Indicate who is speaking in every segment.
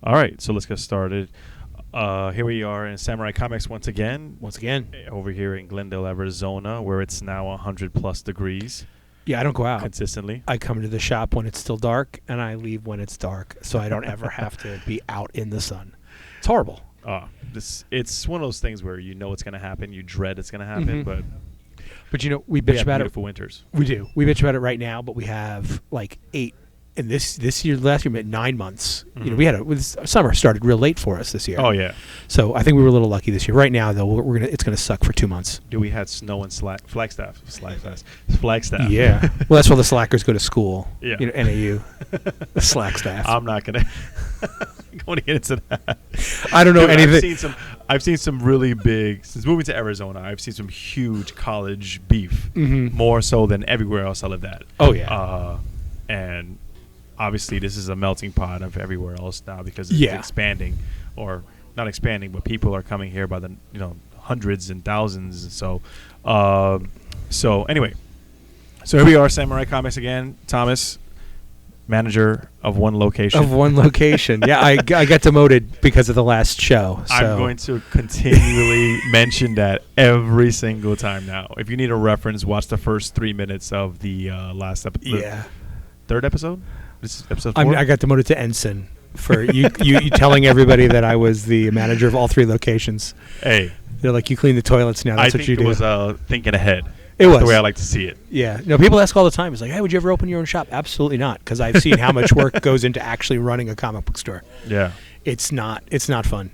Speaker 1: All right, so let's get started. Here we are in Samurai Comics once again. Over here in Glendale, Arizona, where it's now 100 plus degrees.
Speaker 2: Yeah, I don't go out
Speaker 1: consistently.
Speaker 2: I come to the shop when it's still dark, and I leave when it's dark, so I don't ever have to be out in the sun. It's horrible.
Speaker 1: It's one of those things where you know it's going to happen, you dread it's going to happen,
Speaker 2: Mm-hmm.
Speaker 1: but
Speaker 2: you know, we bitch about
Speaker 1: beautiful winters.
Speaker 2: We do. We bitch about it right now, but we have like 8. And this year, last year, we had 9 months.
Speaker 1: Mm-hmm.
Speaker 2: You know, we had summer started real late for us this year.
Speaker 1: Oh yeah.
Speaker 2: So I think we were a little lucky this year. Right now, though, it's gonna suck for 2 months.
Speaker 1: We had snow and Flagstaff.
Speaker 2: Yeah. Well, that's where the slackers go to school.
Speaker 1: Yeah.
Speaker 2: You know, NAU, the slack staff.
Speaker 1: I'm not gonna going to get into that.
Speaker 2: I don't know anything.
Speaker 1: I've seen some really big, since moving to Arizona, I've seen some huge college beef,
Speaker 2: Mm-hmm.
Speaker 1: more so than everywhere else I lived at.
Speaker 2: Oh yeah.
Speaker 1: And obviously this is a melting pot of everywhere else now because it's expanding, or not expanding, but people are coming here by the hundreds and thousands. And so anyway, so here we are, Samurai Comics again. Thomas, manager of one location.
Speaker 2: Yeah, I got demoted because of the last show. So.
Speaker 1: I'm going to continually mention that every single time now. If you need a reference, watch the first 3 minutes of the last episode.
Speaker 2: Yeah.
Speaker 1: Third episode? This is episode 4?
Speaker 2: I got demoted to ensign for you telling everybody that I was the manager of all 3 locations.
Speaker 1: Hey.
Speaker 2: They're like, you clean the toilets now. That's what you do.
Speaker 1: I think it was thinking ahead.
Speaker 2: It was.
Speaker 1: The way I like to see it.
Speaker 2: Yeah. No, people ask all the time. It's like, hey, would you ever open your own shop? Absolutely not, because I've seen how much work goes into actually running a comic book store.
Speaker 1: Yeah.
Speaker 2: It's not fun.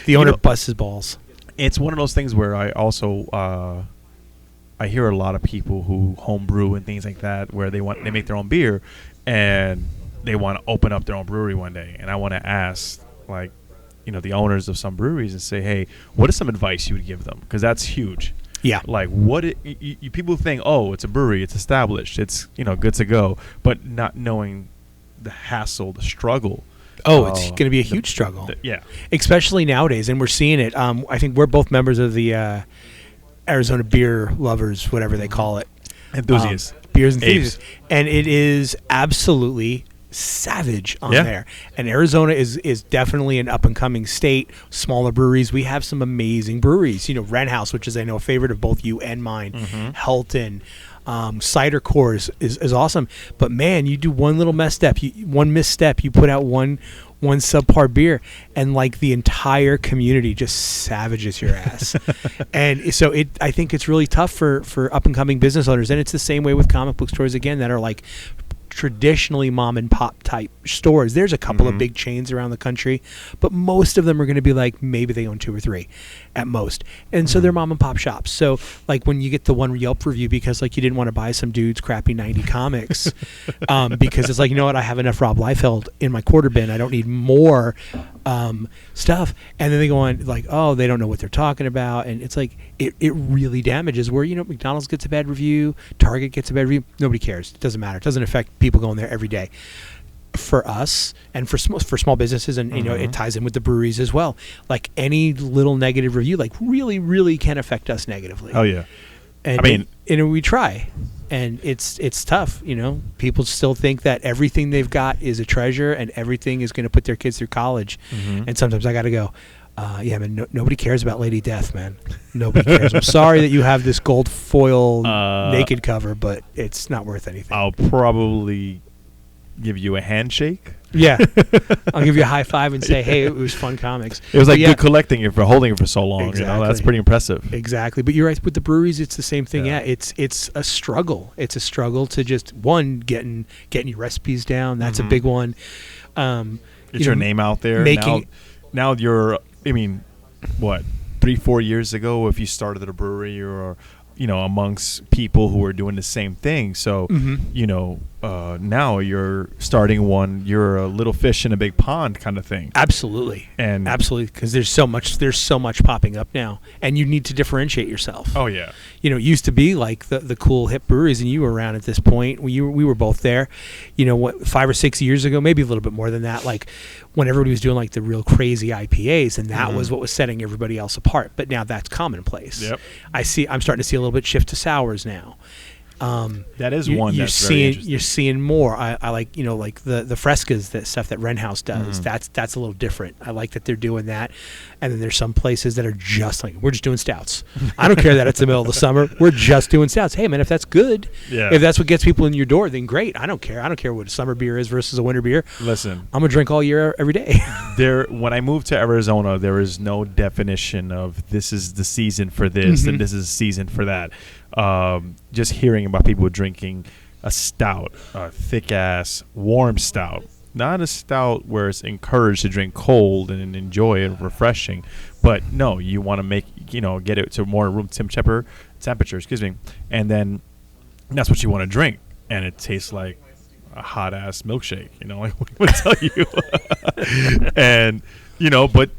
Speaker 2: The owner busts his balls.
Speaker 1: It's one of those things where I also I hear a lot of people who homebrew and things like that, where they make their own beer and they want to open up their own brewery one day. And I want to ask, like, the owners of some breweries and say, hey, what is some advice you would give them? Because that's huge.
Speaker 2: Yeah.
Speaker 1: Like, people think, oh, it's a brewery, it's established, it's good to go, but not knowing the hassle, the struggle.
Speaker 2: Oh, it's going to be a huge struggle.
Speaker 1: Yeah.
Speaker 2: Especially nowadays, and we're seeing it. I think we're both members of the Arizona Beer Lovers, whatever they call it.
Speaker 1: Enthusiasts.
Speaker 2: Beers enthusiasts. And it is absolutely savage on there. And Arizona is definitely an up-and-coming state. Smaller breweries. We have some amazing breweries. Red House, which is, I know, a favorite of both you and mine.
Speaker 1: Mm-hmm.
Speaker 2: Helton. Cider Cores is awesome. But, man, you do one little misstep, you put out one subpar beer, and like the entire community just savages your ass. And so I think it's really tough for up and coming business owners, and it's the same way with comic book stores again that are like traditionally mom and pop type stores. There's a couple of big chains around the country, but most of them are going to be like, maybe they own 2 or 3 at most, and so they're mom and pop shops. So like when you get the one Yelp review because like you didn't want to buy some dude's crappy 90 comics, because it's like, you know what, I have enough Rob Liefeld in my quarter bin, I don't need more stuff. And then they go on like, oh, they don't know what they're talking about, and it's like it really damages. Where McDonald's gets a bad review, Target gets a bad review, nobody cares. It doesn't matter. It doesn't affect people going there every day. For us and for small businesses, and it ties in with the breweries as well. Like any little negative review, like really can affect us negatively.
Speaker 1: Oh yeah.
Speaker 2: And we try, and it's tough. People still think that everything they've got is a treasure, and everything is going to put their kids through college. And sometimes I got to go, yeah, man. Nobody cares about Lady Death, man. Nobody cares. I'm sorry that you have this gold foil naked cover, but it's not worth anything.
Speaker 1: I'll probably give you a handshake.
Speaker 2: Yeah. I'll give you a high five and say, hey, it was fun comics.
Speaker 1: It was like good collecting it for holding it for so long.
Speaker 2: Exactly.
Speaker 1: That's pretty impressive.
Speaker 2: Exactly. But you're right, with the breweries, it's the same thing. Yeah, it's a struggle. It's a struggle to just getting your recipes down. That's a big one.
Speaker 1: Get your name out there. Now you're, 3-4 years ago, if you started at a brewery or amongst people who are doing the same thing. So, now you're starting one, you're a little fish in a big pond kind of thing.
Speaker 2: Absolutely. Because there's so much popping up now, and you need to differentiate yourself.
Speaker 1: Oh yeah.
Speaker 2: It used to be like the cool hip breweries, and you were around at this point. We were both there, 5 or 6 years ago, maybe a little bit more than that, like when everybody was doing like the real crazy IPAs, and that was what was setting everybody else apart. But now that's commonplace.
Speaker 1: Yep.
Speaker 2: I'm starting to see a little bit shift to sours now.
Speaker 1: That is one
Speaker 2: you're
Speaker 1: that's
Speaker 2: seeing,
Speaker 1: very interesting.
Speaker 2: You're seeing more. I like, like the frescas, that stuff that Wren House does. That's a little different. I like that they're doing that. And then there's some places that are just like, we're just doing stouts. I don't care that it's the middle of the summer. We're just doing stouts. Hey man, if that's good, if that's what gets people in your door, then great. I don't care. I don't care what a summer beer is versus a winter beer.
Speaker 1: Listen,
Speaker 2: I'm gonna drink all year, every day.
Speaker 1: When I moved to Arizona, there is no definition of this is the season for this and this is the season for that. Just hearing about people drinking a stout, a thick ass warm stout, not a stout where it's encouraged to drink cold and enjoy it, refreshing, but no, you want to make, get it to more room temperature, and then that's what you want to drink, and it tastes like a hot ass milkshake, like what do I tell you? And but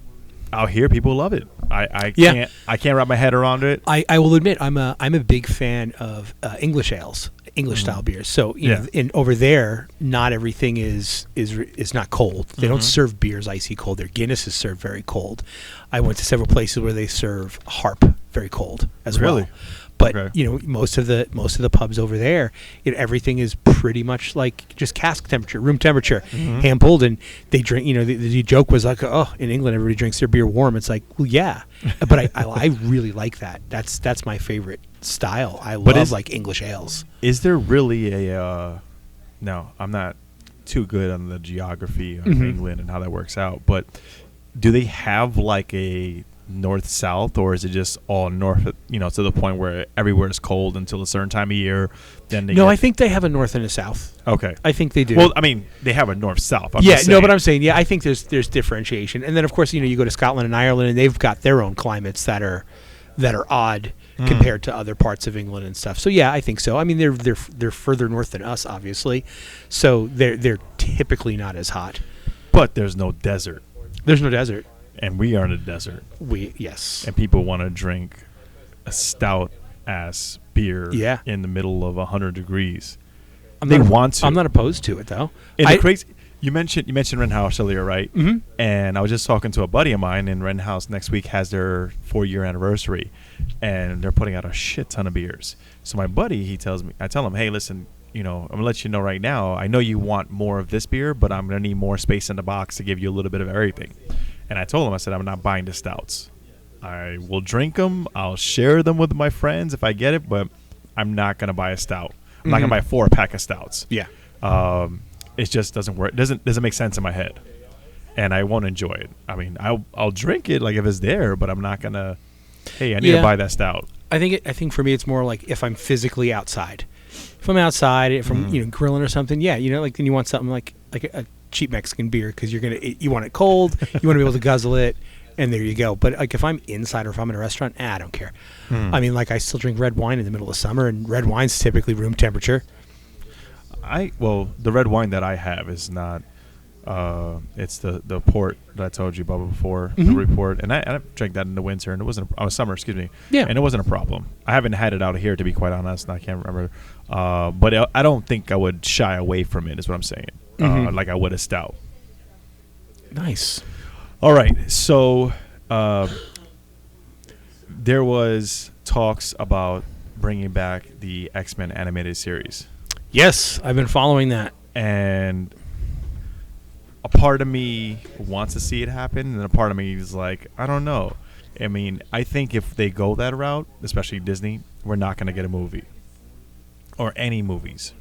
Speaker 1: out here people love it. I can't wrap my head around it.
Speaker 2: I will admit I'm a big fan of English ales, English style beers. So over there, not everything is not cold. They don't serve beers icy cold. Their Guinness is served very cold. I went to several places where they serve Harp very cold as well. But most of the pubs over there, everything is pretty much like just cask temperature, room temperature, hand pulled, and they drink. The joke was like, oh, in England everybody drinks their beer warm. It's like, well, yeah, but I really like that. That's my favorite style. I love like English ales.
Speaker 1: Is there really a? No, I'm not too good on the geography of England and how that works out. But do they have like a north-south, or is it just all north, to the point where everywhere is cold until a certain time of year? Then
Speaker 2: I think they have a north and a south.
Speaker 1: Okay.
Speaker 2: I think they do.
Speaker 1: Well, I mean, they have a north-south.
Speaker 2: But I'm saying, I think there's differentiation. And then, of course, you go to Scotland and Ireland, and they've got their own climates that are odd compared to other parts of England and stuff. So, I think so. I mean, they're further north than us, obviously. So they're typically not as hot.
Speaker 1: But there's no desert.
Speaker 2: There's no desert.
Speaker 1: And we are in a desert.
Speaker 2: Yes.
Speaker 1: And people want to drink a stout ass beer in the middle of 100 degrees.
Speaker 2: I'm not opposed to it though.
Speaker 1: You mentioned Wren House earlier, right? Mm-hmm. And I was just talking to a buddy of mine, and Wren House next week has their 4-year anniversary, and they're putting out a shit ton of beers. So my buddy, I tell him, hey, listen, I'm gonna let you know right now. I know you want more of this beer, but I'm gonna need more space in the box to give you a little bit of everything. And I told him, I said, I'm not buying the stouts. I will drink them. I'll share them with my friends if I get it, but I'm not going to buy a stout. I'm not going to buy a 4-pack of stouts.
Speaker 2: Yeah.
Speaker 1: It just doesn't work. It doesn't make sense in my head. And I won't enjoy it. I mean, I'll drink it like if it's there, but I'm not going to, hey, I need to buy that stout. I
Speaker 2: think for me it's more like if I'm physically outside. If I'm outside, if I'm grilling or something, like then you want something like a cheap Mexican beer because you want it cold, you want to be able to guzzle it, and there you go. But like if I'm inside or if I'm in a restaurant, I don't care. I mean, like I still drink red wine in the middle of summer, and red wine's typically room temperature.
Speaker 1: The red wine that I have is not. It's the port that I told you about before, the report, and I drank that in the winter, and it wasn't summer, excuse me. Yeah, and it wasn't a problem. I haven't had it out here, to be quite honest, and I can't remember. But I don't think I would shy away from it. Is what I'm saying. Like I would a stout.
Speaker 2: Nice.
Speaker 1: All right, so there was talks about bringing back the X-Men animated series.
Speaker 2: Yes, I've been following that,
Speaker 1: and a part of me wants to see it happen, and a part of me is like, I don't know. I mean, I think if they go that route, especially Disney, we're not going to get a movie or any movies.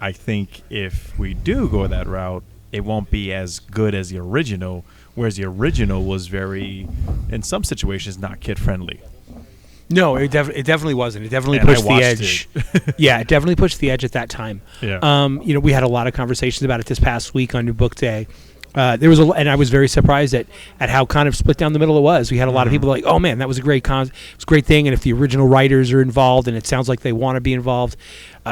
Speaker 1: I think if we do go that route, it won't be as good as the original, whereas the original was very, in some situations, not kid-friendly.
Speaker 2: No, it definitely wasn't. It definitely pushed the edge. Yeah, it definitely pushed the edge at that time.
Speaker 1: Yeah.
Speaker 2: We had a lot of conversations about it this past week on New Book Day. And I was very surprised at how kind of split down the middle it was. We had a lot of people like, oh man, that was a great thing. And if the original writers are involved, and it sounds like they want to be involved,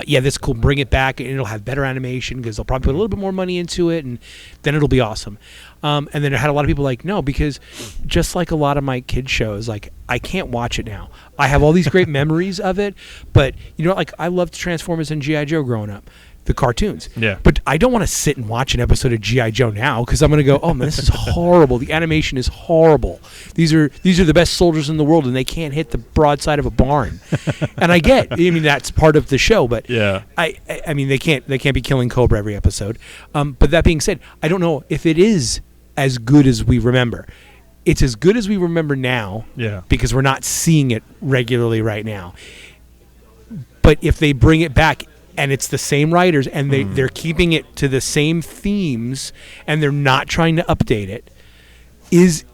Speaker 2: this is cool. Bring it back, and it'll have better animation because they'll probably put a little bit more money into it, and then it'll be awesome. And then it had a lot of people like, no, because just like a lot of my kids shows, like I can't watch it now. I have all these great memories of it, but like I loved Transformers and G.I. Joe growing up. the cartoons.
Speaker 1: Yeah.
Speaker 2: But I don't want to sit and watch an episode of G.I. Joe now because I'm going to go, oh, man, this is horrible. The animation is horrible. These are the best soldiers in the world, and they can't hit the broadside of a barn. And I mean, that's part of the show, but
Speaker 1: yeah.
Speaker 2: I mean, they can't be killing Cobra every episode. But that being said, I don't know if it is as good as we remember. It's as good as we remember now, because we're not seeing it regularly right now. But if they bring it back and it's the same writers and they're keeping it to the same themes and they're not trying to update it,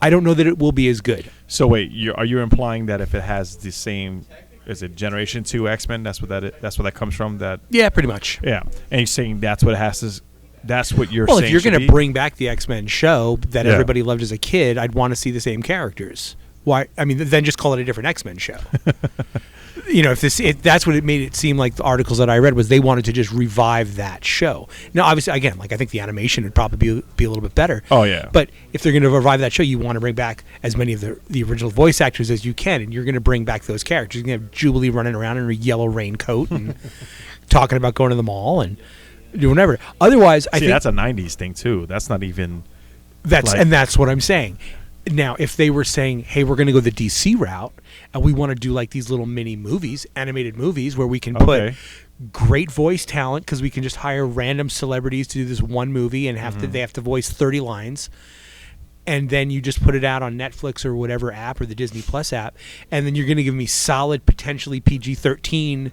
Speaker 2: I don't know that it will be as good.
Speaker 1: So wait, are you implying that if it has the same, is it Generation 2 X-Men? That's what that comes from?
Speaker 2: Yeah, pretty much.
Speaker 1: Yeah. And you're saying that's what it has to... That's what you're saying.
Speaker 2: Well, if you're going to bring back the X-Men show that everybody loved as a kid, I'd want to see the same characters. Why? I mean, then just call it a different X-Men show. If that's what it made it seem like. The articles that I read was they wanted to just revive that show. Now, obviously, again, I think the animation would probably be a little bit better.
Speaker 1: Oh yeah.
Speaker 2: But if they're going to revive that show, you want to bring back as many of the original voice actors as you can, and you're going to bring back those characters. You're going to have Jubilee running around in a yellow raincoat and talking about going to the mall and doing whatever. Otherwise, I think
Speaker 1: that's a '90s thing too. That's not even.
Speaker 2: And that's what I'm saying. Now, if they were saying, hey, we're going to go the DC route and we want to do like these little mini movies, animated movies where we can put great voice talent because we can just hire random celebrities to do this one movie and they have to voice 30 lines. And then you just put it out on Netflix or whatever app or the Disney Plus app. And then you're going to give me solid, potentially PG-13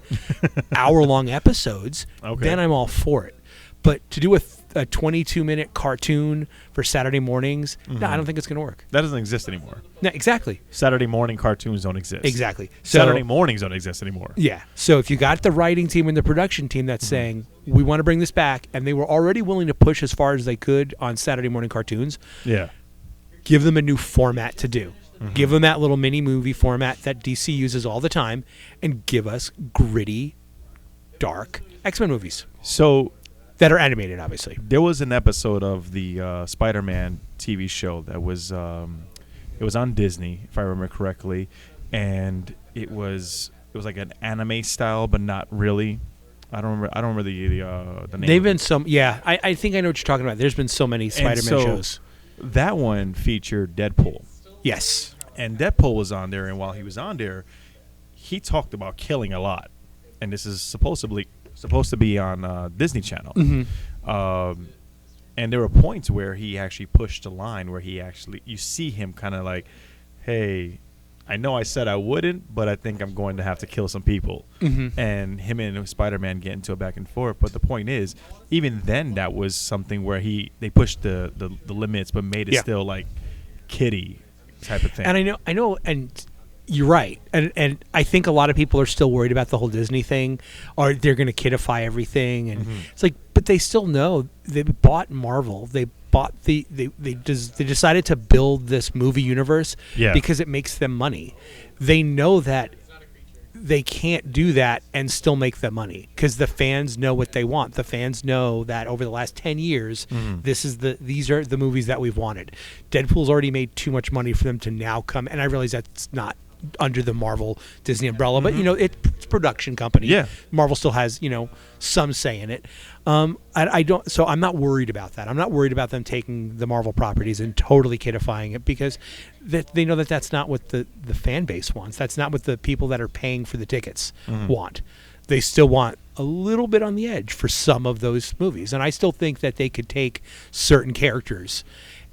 Speaker 2: hour-long episodes.
Speaker 1: Okay.
Speaker 2: Then I'm all for it. But to do a 22-minute cartoon for Saturday mornings, no, I don't think it's going to work.
Speaker 1: That doesn't exist anymore.
Speaker 2: No, exactly.
Speaker 1: Saturday morning cartoons don't exist.
Speaker 2: Exactly.
Speaker 1: Saturday mornings don't exist anymore.
Speaker 2: Yeah. So if you got the writing team and the production team that's saying, we want to bring this back, and they were already willing to push as far as they could on Saturday morning cartoons, give them a new format to do. Give them that little mini movie format that DC uses all the time, and give us gritty, dark X-Men movies.
Speaker 1: So...
Speaker 2: that are animated, obviously.
Speaker 1: There was an episode of the Spider-Man TV show that was it was on Disney, if I remember correctly, and it was like an anime style, but not really. I don't remember the name.
Speaker 2: They've been some, I think I know what you're talking about. There's been so many Spider-Man shows.
Speaker 1: That one featured Deadpool.
Speaker 2: Yes,
Speaker 1: and Deadpool was on there, and while he was on there, he talked about killing a lot, and this is supposed to be on Disney Channel. And there were points where he actually pushed the line where you see him kind of like, hey, I know I said I wouldn't, but I think I'm going to have to kill some people. And him and Spider-Man get into a back and forth. But the point is, even then, that was something where they pushed the limits, but made it still like kiddie type of thing.
Speaker 2: And I know, and you're right. And I think a lot of people are still worried about the whole Disney thing, or they're going to kidify everything. And it's like, but they still know they bought Marvel. They bought they decided to build this movie universe because it makes them money. They know that they can't do that and still make the money because the fans know what they want. The fans know that over the last 10 years, these are the movies that we've wanted. Deadpool's already made too much money for them to now come, and I realize that's not under the Marvel Disney umbrella, but it's a production company. Yeah, Marvel still has some say in it. I don't. So I'm not worried about that. I'm not worried about them taking the Marvel properties and totally kidifying it because they know that that's not what the fan base wants. That's not what the people that are paying for the tickets want. They still want a little bit on the edge for some of those movies, and I still think that they could take certain characters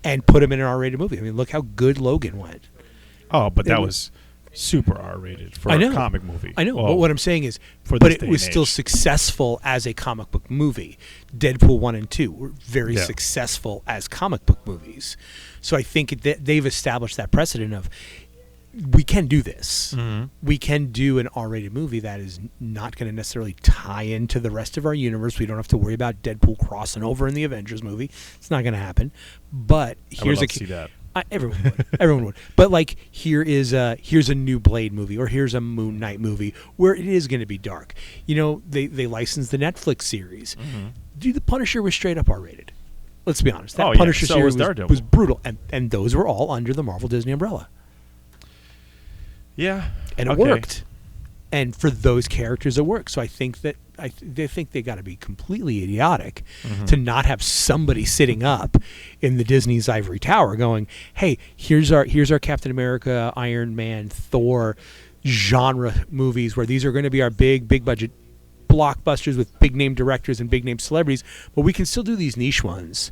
Speaker 2: and put them in an R-rated movie. I mean, look how good Logan went.
Speaker 1: Oh, but that was super R-rated for a comic movie.
Speaker 2: I know, but what I'm saying is, it was still successful as a comic book movie. Deadpool 1 and 2 were very successful as comic book movies. So I think they've established that precedent of, we can do this. We can do an R-rated movie that is not going to necessarily tie into the rest of our universe. We don't have to worry about Deadpool crossing over in the Avengers movie. It's not going to happen. But here's
Speaker 1: to see that.
Speaker 2: Everyone would. But like, here's a new Blade movie, or here's a Moon Knight movie where it is going to be dark. They licensed the Netflix series. Dude, the Punisher was straight up R-rated. Let's be honest. That Punisher series was brutal, and those were all under the Marvel Disney umbrella.
Speaker 1: Yeah,
Speaker 2: and it worked. and for those characters it works. So I think that they think they got to be completely idiotic to not have somebody sitting up in the Disney's ivory tower going, hey, here's our Captain America, Iron Man, Thor genre movies where these are going to be our big budget blockbusters with big name directors and big name celebrities, but we can still do these niche ones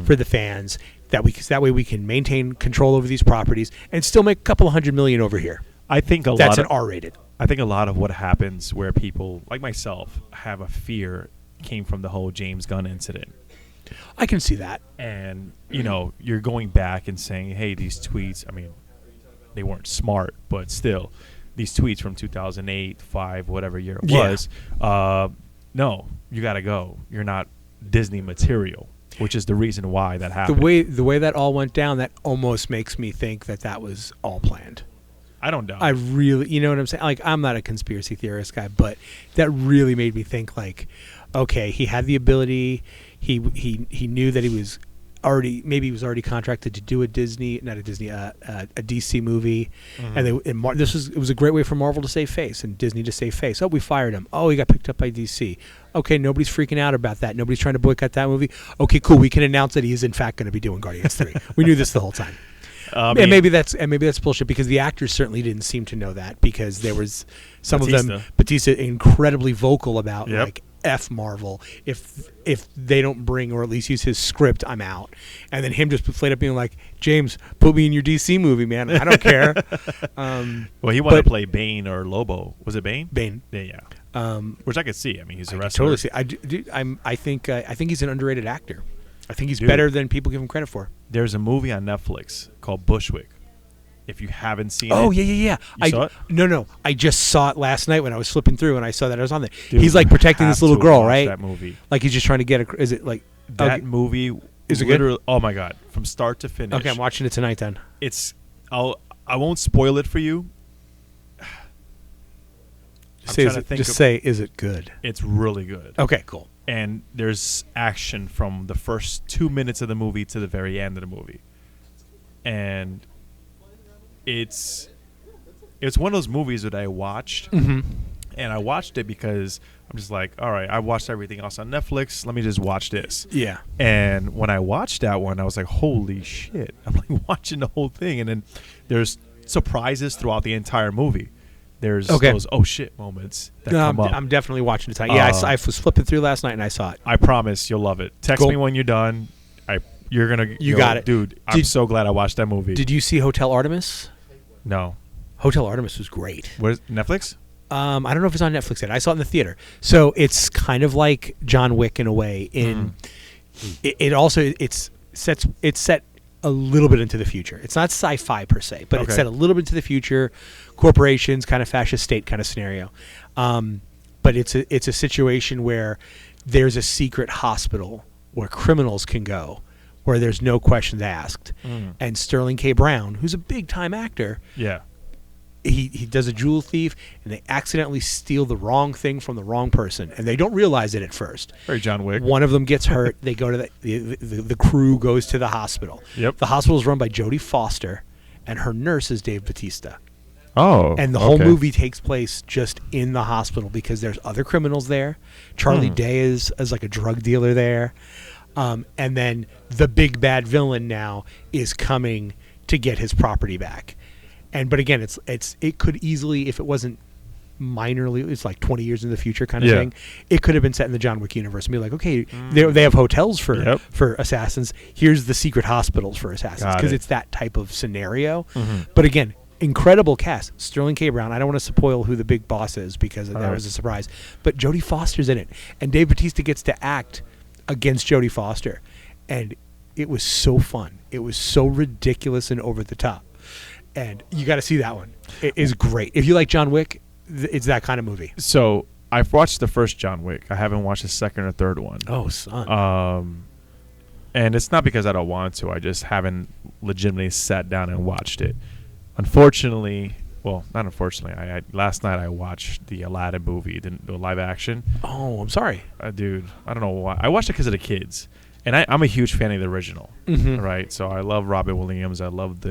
Speaker 2: for the fans that way we can maintain control over these properties and still make a couple of $100 million over here.
Speaker 1: I think
Speaker 2: that's an R-rated.
Speaker 1: I think a lot of what happens where people like myself have a fear came from the whole James Gunn incident.
Speaker 2: I can see that.
Speaker 1: And, you're going back and saying, hey, these tweets, I mean, they weren't smart, but still, these tweets from 2008, 5, whatever year it was, no, you got to go. You're not Disney material, which is the reason why that happened.
Speaker 2: The way that all went down, that almost makes me think that was all planned.
Speaker 1: I don't know.
Speaker 2: I really, you know what I'm saying? Like, I'm not a conspiracy theorist guy, but that really made me think, like, okay, he had the ability. He knew that he was already contracted to do a DC movie, and it was a great way for Marvel to save face and Disney to save face. Oh, we fired him. Oh, he got picked up by DC. Okay, nobody's freaking out about that. Nobody's trying to boycott that movie. Okay, cool. We can announce that he is in fact going to be doing Guardians 3. We knew this the whole time. And maybe that's bullshit because the actors certainly didn't seem to know that because there was some of them. Batista incredibly vocal about like F Marvel. If they don't bring or at least use his script, I'm out. And then him just flat up being like, James, put me in your DC movie, man. I don't care.
Speaker 1: Well, he wanted to play Bane or Lobo. Was it Bane?
Speaker 2: Bane.
Speaker 1: Yeah. Which I could see. I mean, he's a wrestler.
Speaker 2: Totally see. I think he's an underrated actor. I think he's better than people give him credit for.
Speaker 1: There's a movie on Netflix called Bushwick. If you haven't seen it.
Speaker 2: Oh, yeah.
Speaker 1: You saw it?
Speaker 2: No. I just saw it last night when I was flipping through and I saw that I was on there. Dude, he's like protecting this little girl, right?
Speaker 1: That movie.
Speaker 2: Like he's just trying to get a... Is it like...
Speaker 1: That movie...
Speaker 2: Is it good?
Speaker 1: Oh, my God. From start to finish.
Speaker 2: Okay, I'm watching it tonight then.
Speaker 1: I won't spoil it for you.
Speaker 2: Just say, is it good?
Speaker 1: It's really good.
Speaker 2: Okay, cool.
Speaker 1: And there's action from the first 2 minutes of the movie to the very end of the movie. And it's one of those movies that I watched. And I watched it because I'm just like, all right, I watched everything else on Netflix. Let me just watch this.
Speaker 2: Yeah.
Speaker 1: And when I watched that one, I was like, holy shit. I'm like watching the whole thing. And then there's surprises throughout the entire movie. There's those oh shit moments that come up.
Speaker 2: I'm definitely watching it tonight. Yeah, I was flipping through last night and I saw it.
Speaker 1: I promise you'll love it. Text me when you're done. You're gonna.
Speaker 2: You got it,
Speaker 1: dude. I'm so glad I watched that movie.
Speaker 2: Did you see Hotel Artemis?
Speaker 1: No. Hotel
Speaker 2: Artemis was great.
Speaker 1: Where's Netflix?
Speaker 2: I don't know if it's on Netflix yet. I saw it in the theater. So it's kind of like John Wick in a way. It's set a little bit into the future. It's not sci-fi per se, but it's set a little bit into the future. Corporations, kind of fascist state kind of scenario. But it's a situation where there's a secret hospital where criminals can go, where there's no questions asked. And Sterling K. Brown, who's a big time actor, he does a jewel thief, and they accidentally steal the wrong thing from the wrong person, and they don't realize it at first.
Speaker 1: Very John Wick.
Speaker 2: One of them gets hurt. They go to the crew goes to the hospital.
Speaker 1: Yep.
Speaker 2: The hospital is run by Jodie Foster, and her nurse is Dave Bautista.
Speaker 1: Oh,
Speaker 2: and the whole movie takes place just in the hospital because there's other criminals there. Charlie Day is like a drug dealer there, and then the big bad villain now is coming to get his property back. But again, it could easily, if it wasn't minorly, it's like 20 years in the future kind of thing. It could have been set in the John Wick universe and be like, okay, they have hotels for assassins. Here's the secret hospitals for assassins because it's that type of scenario. But again, incredible cast. Sterling K. Brown. I don't want to spoil who the big boss is because that was a surprise. But Jodie Foster's in it, and Dave Bautista gets to act against Jodie Foster, and it was so fun. It was so ridiculous and over the top. And you got to see that one. It is great. If you like John Wick, it's that kind of movie.
Speaker 1: So I've watched the first John Wick. I haven't watched the second or third one.
Speaker 2: Oh, son.
Speaker 1: And it's not because I don't want to. I just haven't legitimately sat down and watched it. Unfortunately, well, not unfortunately. Last night I watched the Aladdin movie, the live action.
Speaker 2: Oh, I'm sorry.
Speaker 1: Dude, I don't know why. I watched it because of the kids. And I'm a huge fan of the original, right? So I love Robin Williams. I love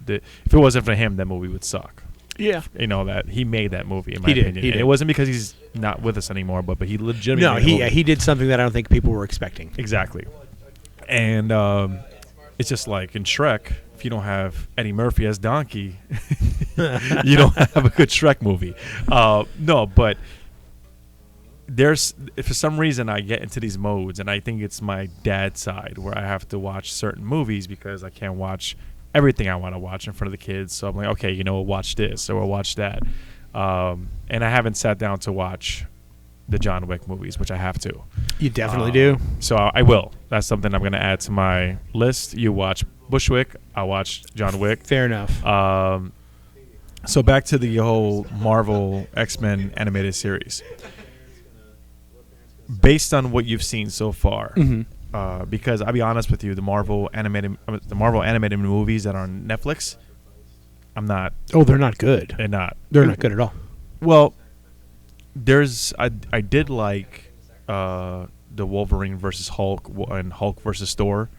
Speaker 1: if it wasn't for him, that movie would suck.
Speaker 2: Yeah.
Speaker 1: That he made that movie, in my opinion.
Speaker 2: He did.
Speaker 1: It wasn't because he's not with us anymore, but he legitimately
Speaker 2: he did something that I don't think people were expecting.
Speaker 1: Exactly. And it's just like in Shrek, if you don't have Eddie Murphy as Donkey, you don't have a good Shrek movie. No, but for some reason I get into these modes, and I think it's my dad's side where I have to watch certain movies because I can't watch everything I want to watch in front of the kids. So I'm like, okay, we'll watch this or we'll watch that. And I haven't sat down to watch the John Wick movies, which I have to.
Speaker 2: You definitely do.
Speaker 1: So I will. That's something I'm going to add to my list. You watch Bushwick, I'll watch John Wick.
Speaker 2: Fair enough.
Speaker 1: So back to the whole Marvel X-Men animated series. Based on what you've seen so far, because I'll be honest with you, the Marvel animated movies that are on Netflix, I'm not.
Speaker 2: Oh, they're not good.
Speaker 1: They're not.
Speaker 2: They're not good at all.
Speaker 1: Well, I did like the Wolverine versus Hulk and Hulk versus Thor.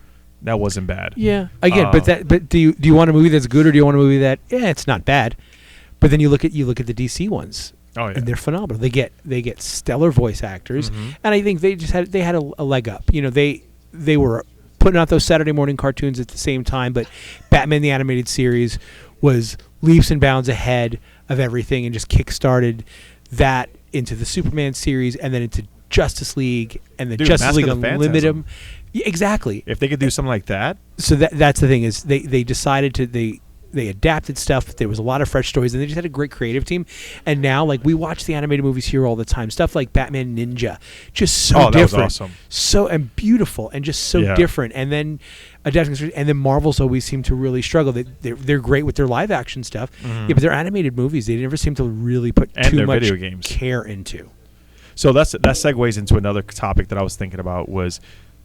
Speaker 1: That wasn't bad.
Speaker 2: Yeah, again, but do you want a movie that's good, or do you want a movie that it's not bad? But then you look at the DC ones.
Speaker 1: Oh, yeah.
Speaker 2: And they're phenomenal. They get stellar voice actors, and I think they had a leg up. They were putting out those Saturday morning cartoons at the same time, but Batman the Animated Series was leaps and bounds ahead of everything, and just kickstarted that into the Superman series, and then into Justice League and the Justice League Unlimited. Yeah, exactly.
Speaker 1: If they could do something like that,
Speaker 2: so that's the thing is they decided to they adapted stuff. There was a lot of fresh stories, and they just had a great creative team. And now, like, we watch the animated movies here all the time. Stuff like Batman Ninja, just so different,
Speaker 1: that was awesome.
Speaker 2: So and beautiful, and just so different. And then Marvel's always seem to really struggle. They're great with their live action stuff, but their animated movies they never seem to really put too much
Speaker 1: video games
Speaker 2: care into.
Speaker 1: So that segues into another topic that I was thinking about was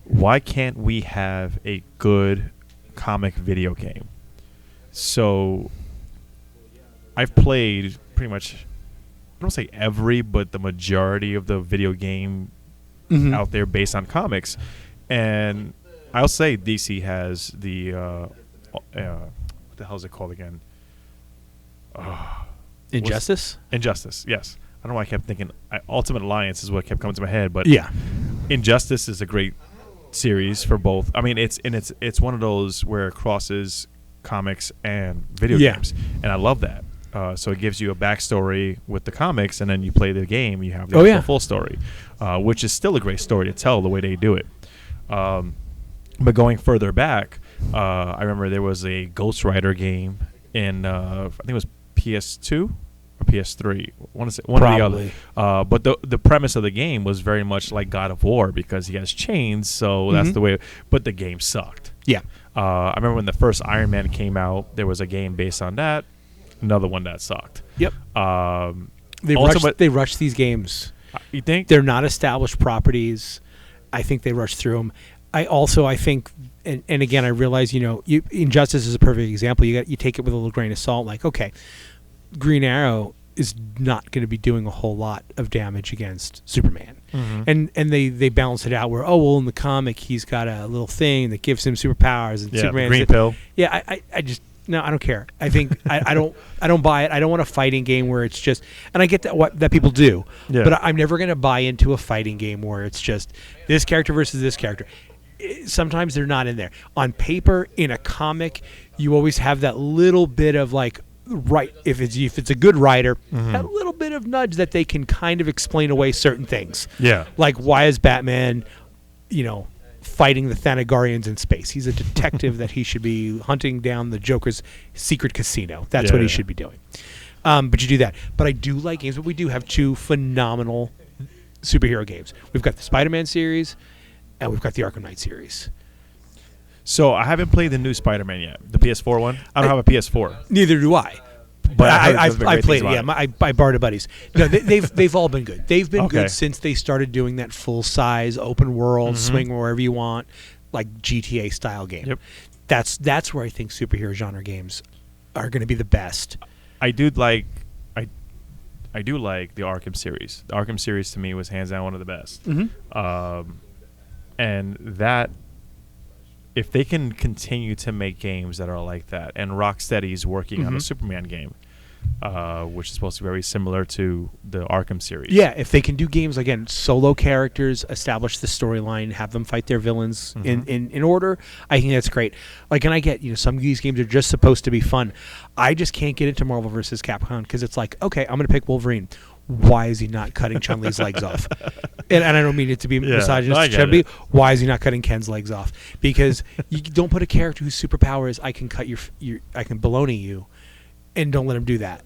Speaker 1: why can't we have a good comic video game? So I've played pretty much, I don't say every, but the majority of the video game out there based on comics. And I'll say DC has the, what the hell is it called again?
Speaker 2: Injustice?
Speaker 1: Injustice, yes. I don't know why I kept thinking Ultimate Alliance is what kept coming to my head, but Injustice is a great series for both. I mean, it's one of those where it crosses comics and video games, and I love that. So it gives you a backstory with the comics, and then you play the game, you have the full story, which is still a great story to tell the way they do it. But going further back, I remember there was a Ghost Rider game in I think it was PS2 or PS3, one or the other. But the premise of the game was very much like God of War because he has chains, so that's the way. But the game sucked.
Speaker 2: Yeah.
Speaker 1: I remember when the first Iron Man came out, there was a game based on that. Another one that sucked.
Speaker 2: Yep. They rush these games.
Speaker 1: You think?
Speaker 2: They're not established properties. I think they rush through them. I think, and again, I realize, Injustice is a perfect example. You take it with a little grain of salt. Like, okay, Green Arrow is not going to be doing a whole lot of damage against Superman. And they balance it out where, in the comic he's got a little thing that gives him superpowers, and Superman
Speaker 1: green pill.
Speaker 2: Yeah, I just no, I don't care. I think I don't buy it. I don't want a fighting game where it's just, and I get that people do, but I'm never going to buy into a fighting game where it's just this character versus this character. Sometimes they're not in there. On paper, in a comic, you always have that little bit of like, right, if it's a good writer, that little bit of nudge that they can kind of explain away certain things.
Speaker 1: Yeah.
Speaker 2: Like, why is Batman, fighting the Thanagarians in space? He's a detective that he should be hunting down the Joker's secret casino. That's what he should be doing. But you do that. But I do like games, but we do have two phenomenal superhero games. We've got the Spider-Man series, and we've got the Arkham Knight series.
Speaker 1: So I haven't played the new Spider-Man yet, the PS4 one. I don't have a PS4.
Speaker 2: Neither do I. But I played it. Yeah, I borrowed a buddy's. No, they've all been good. They've been good since they started doing that full size open world swing wherever you want, like GTA style game. Yep. That's where I think superhero genre games are going to be the best. I do like
Speaker 1: the Arkham series. The Arkham series to me was hands down one of the best. And that, if they can continue to make games that are like that, and Rocksteady's working on a Superman game, which is supposed to be very similar to the Arkham series.
Speaker 2: Yeah, if they can do games, again, solo characters, establish the storyline, have them fight their villains in order, I think that's great. Like, and I get, some of these games are just supposed to be fun. I just can't get into Marvel vs. Capcom because it's like, okay, I'm going to pick Wolverine. Why is he not cutting Chun-Li's legs off? And I don't mean it to be misogynist. Why is he not cutting Ken's legs off? Because you don't put a character whose superpower is I can cut I can baloney you, and don't let him do that.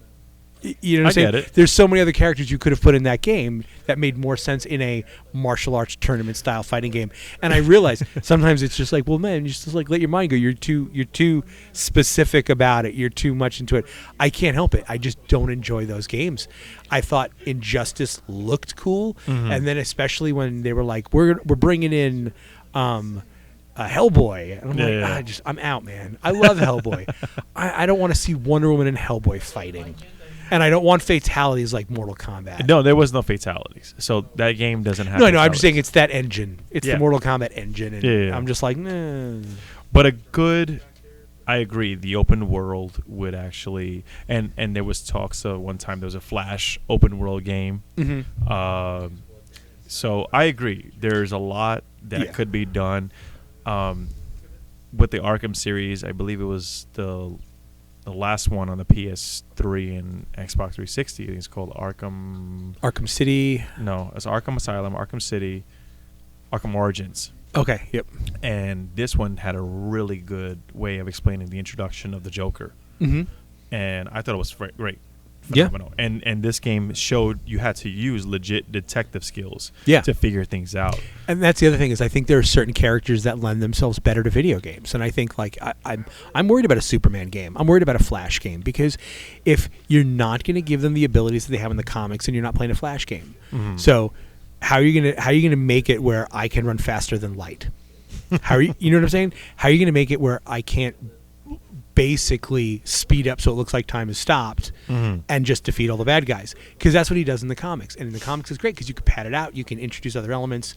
Speaker 2: You know what I'm saying?
Speaker 1: Get it.
Speaker 2: There's so many other characters you could have put in that game that made more sense in a martial arts tournament style fighting game. And I realize sometimes it's just like, well, man, you just like let your mind go. You're too specific about it. You're too much into it. I can't help it. I just don't enjoy those games. I thought Injustice looked cool, and then especially when they were like, we're bringing in Hellboy, and I'm I'm out, man. I love Hellboy. I don't want to see Wonder Woman and Hellboy fighting. And I don't want fatalities like Mortal Kombat.
Speaker 1: No, there was no fatalities. So that game doesn't have
Speaker 2: No, I'm just saying it's that engine. It's the Mortal Kombat engine. And I'm just like, nah.
Speaker 1: But I agree, the open world would actually, and there was talks one time there was a Flash open world game. So I agree. There's a lot that could be done. With the Arkham series, I believe it was the last one on the PS3 and Xbox 360. I think it's called
Speaker 2: Arkham City.
Speaker 1: No, it's Arkham Asylum, Arkham City, Arkham Origins.
Speaker 2: Okay, yep.
Speaker 1: And this one had a really good way of explaining the introduction of the Joker. And I thought it was great. Phenomenal. Yeah. And this game showed you had to use legit detective skills to figure things out.
Speaker 2: And that's the other thing is I think there are certain characters that lend themselves better to video games. And I think like I'm worried about a Superman game. I'm worried about a Flash game because if you're not going to give them the abilities that they have in the comics, and you're not playing a Flash game. So how are you gonna make it where I can run faster than light? How are you know what I'm saying? How are you going to make it where I can't basically speed up so it looks like time has stopped and just defeat all the bad guys? Because that's what he does in the comics. And in the comics is great because you can pad it out. You can introduce other elements.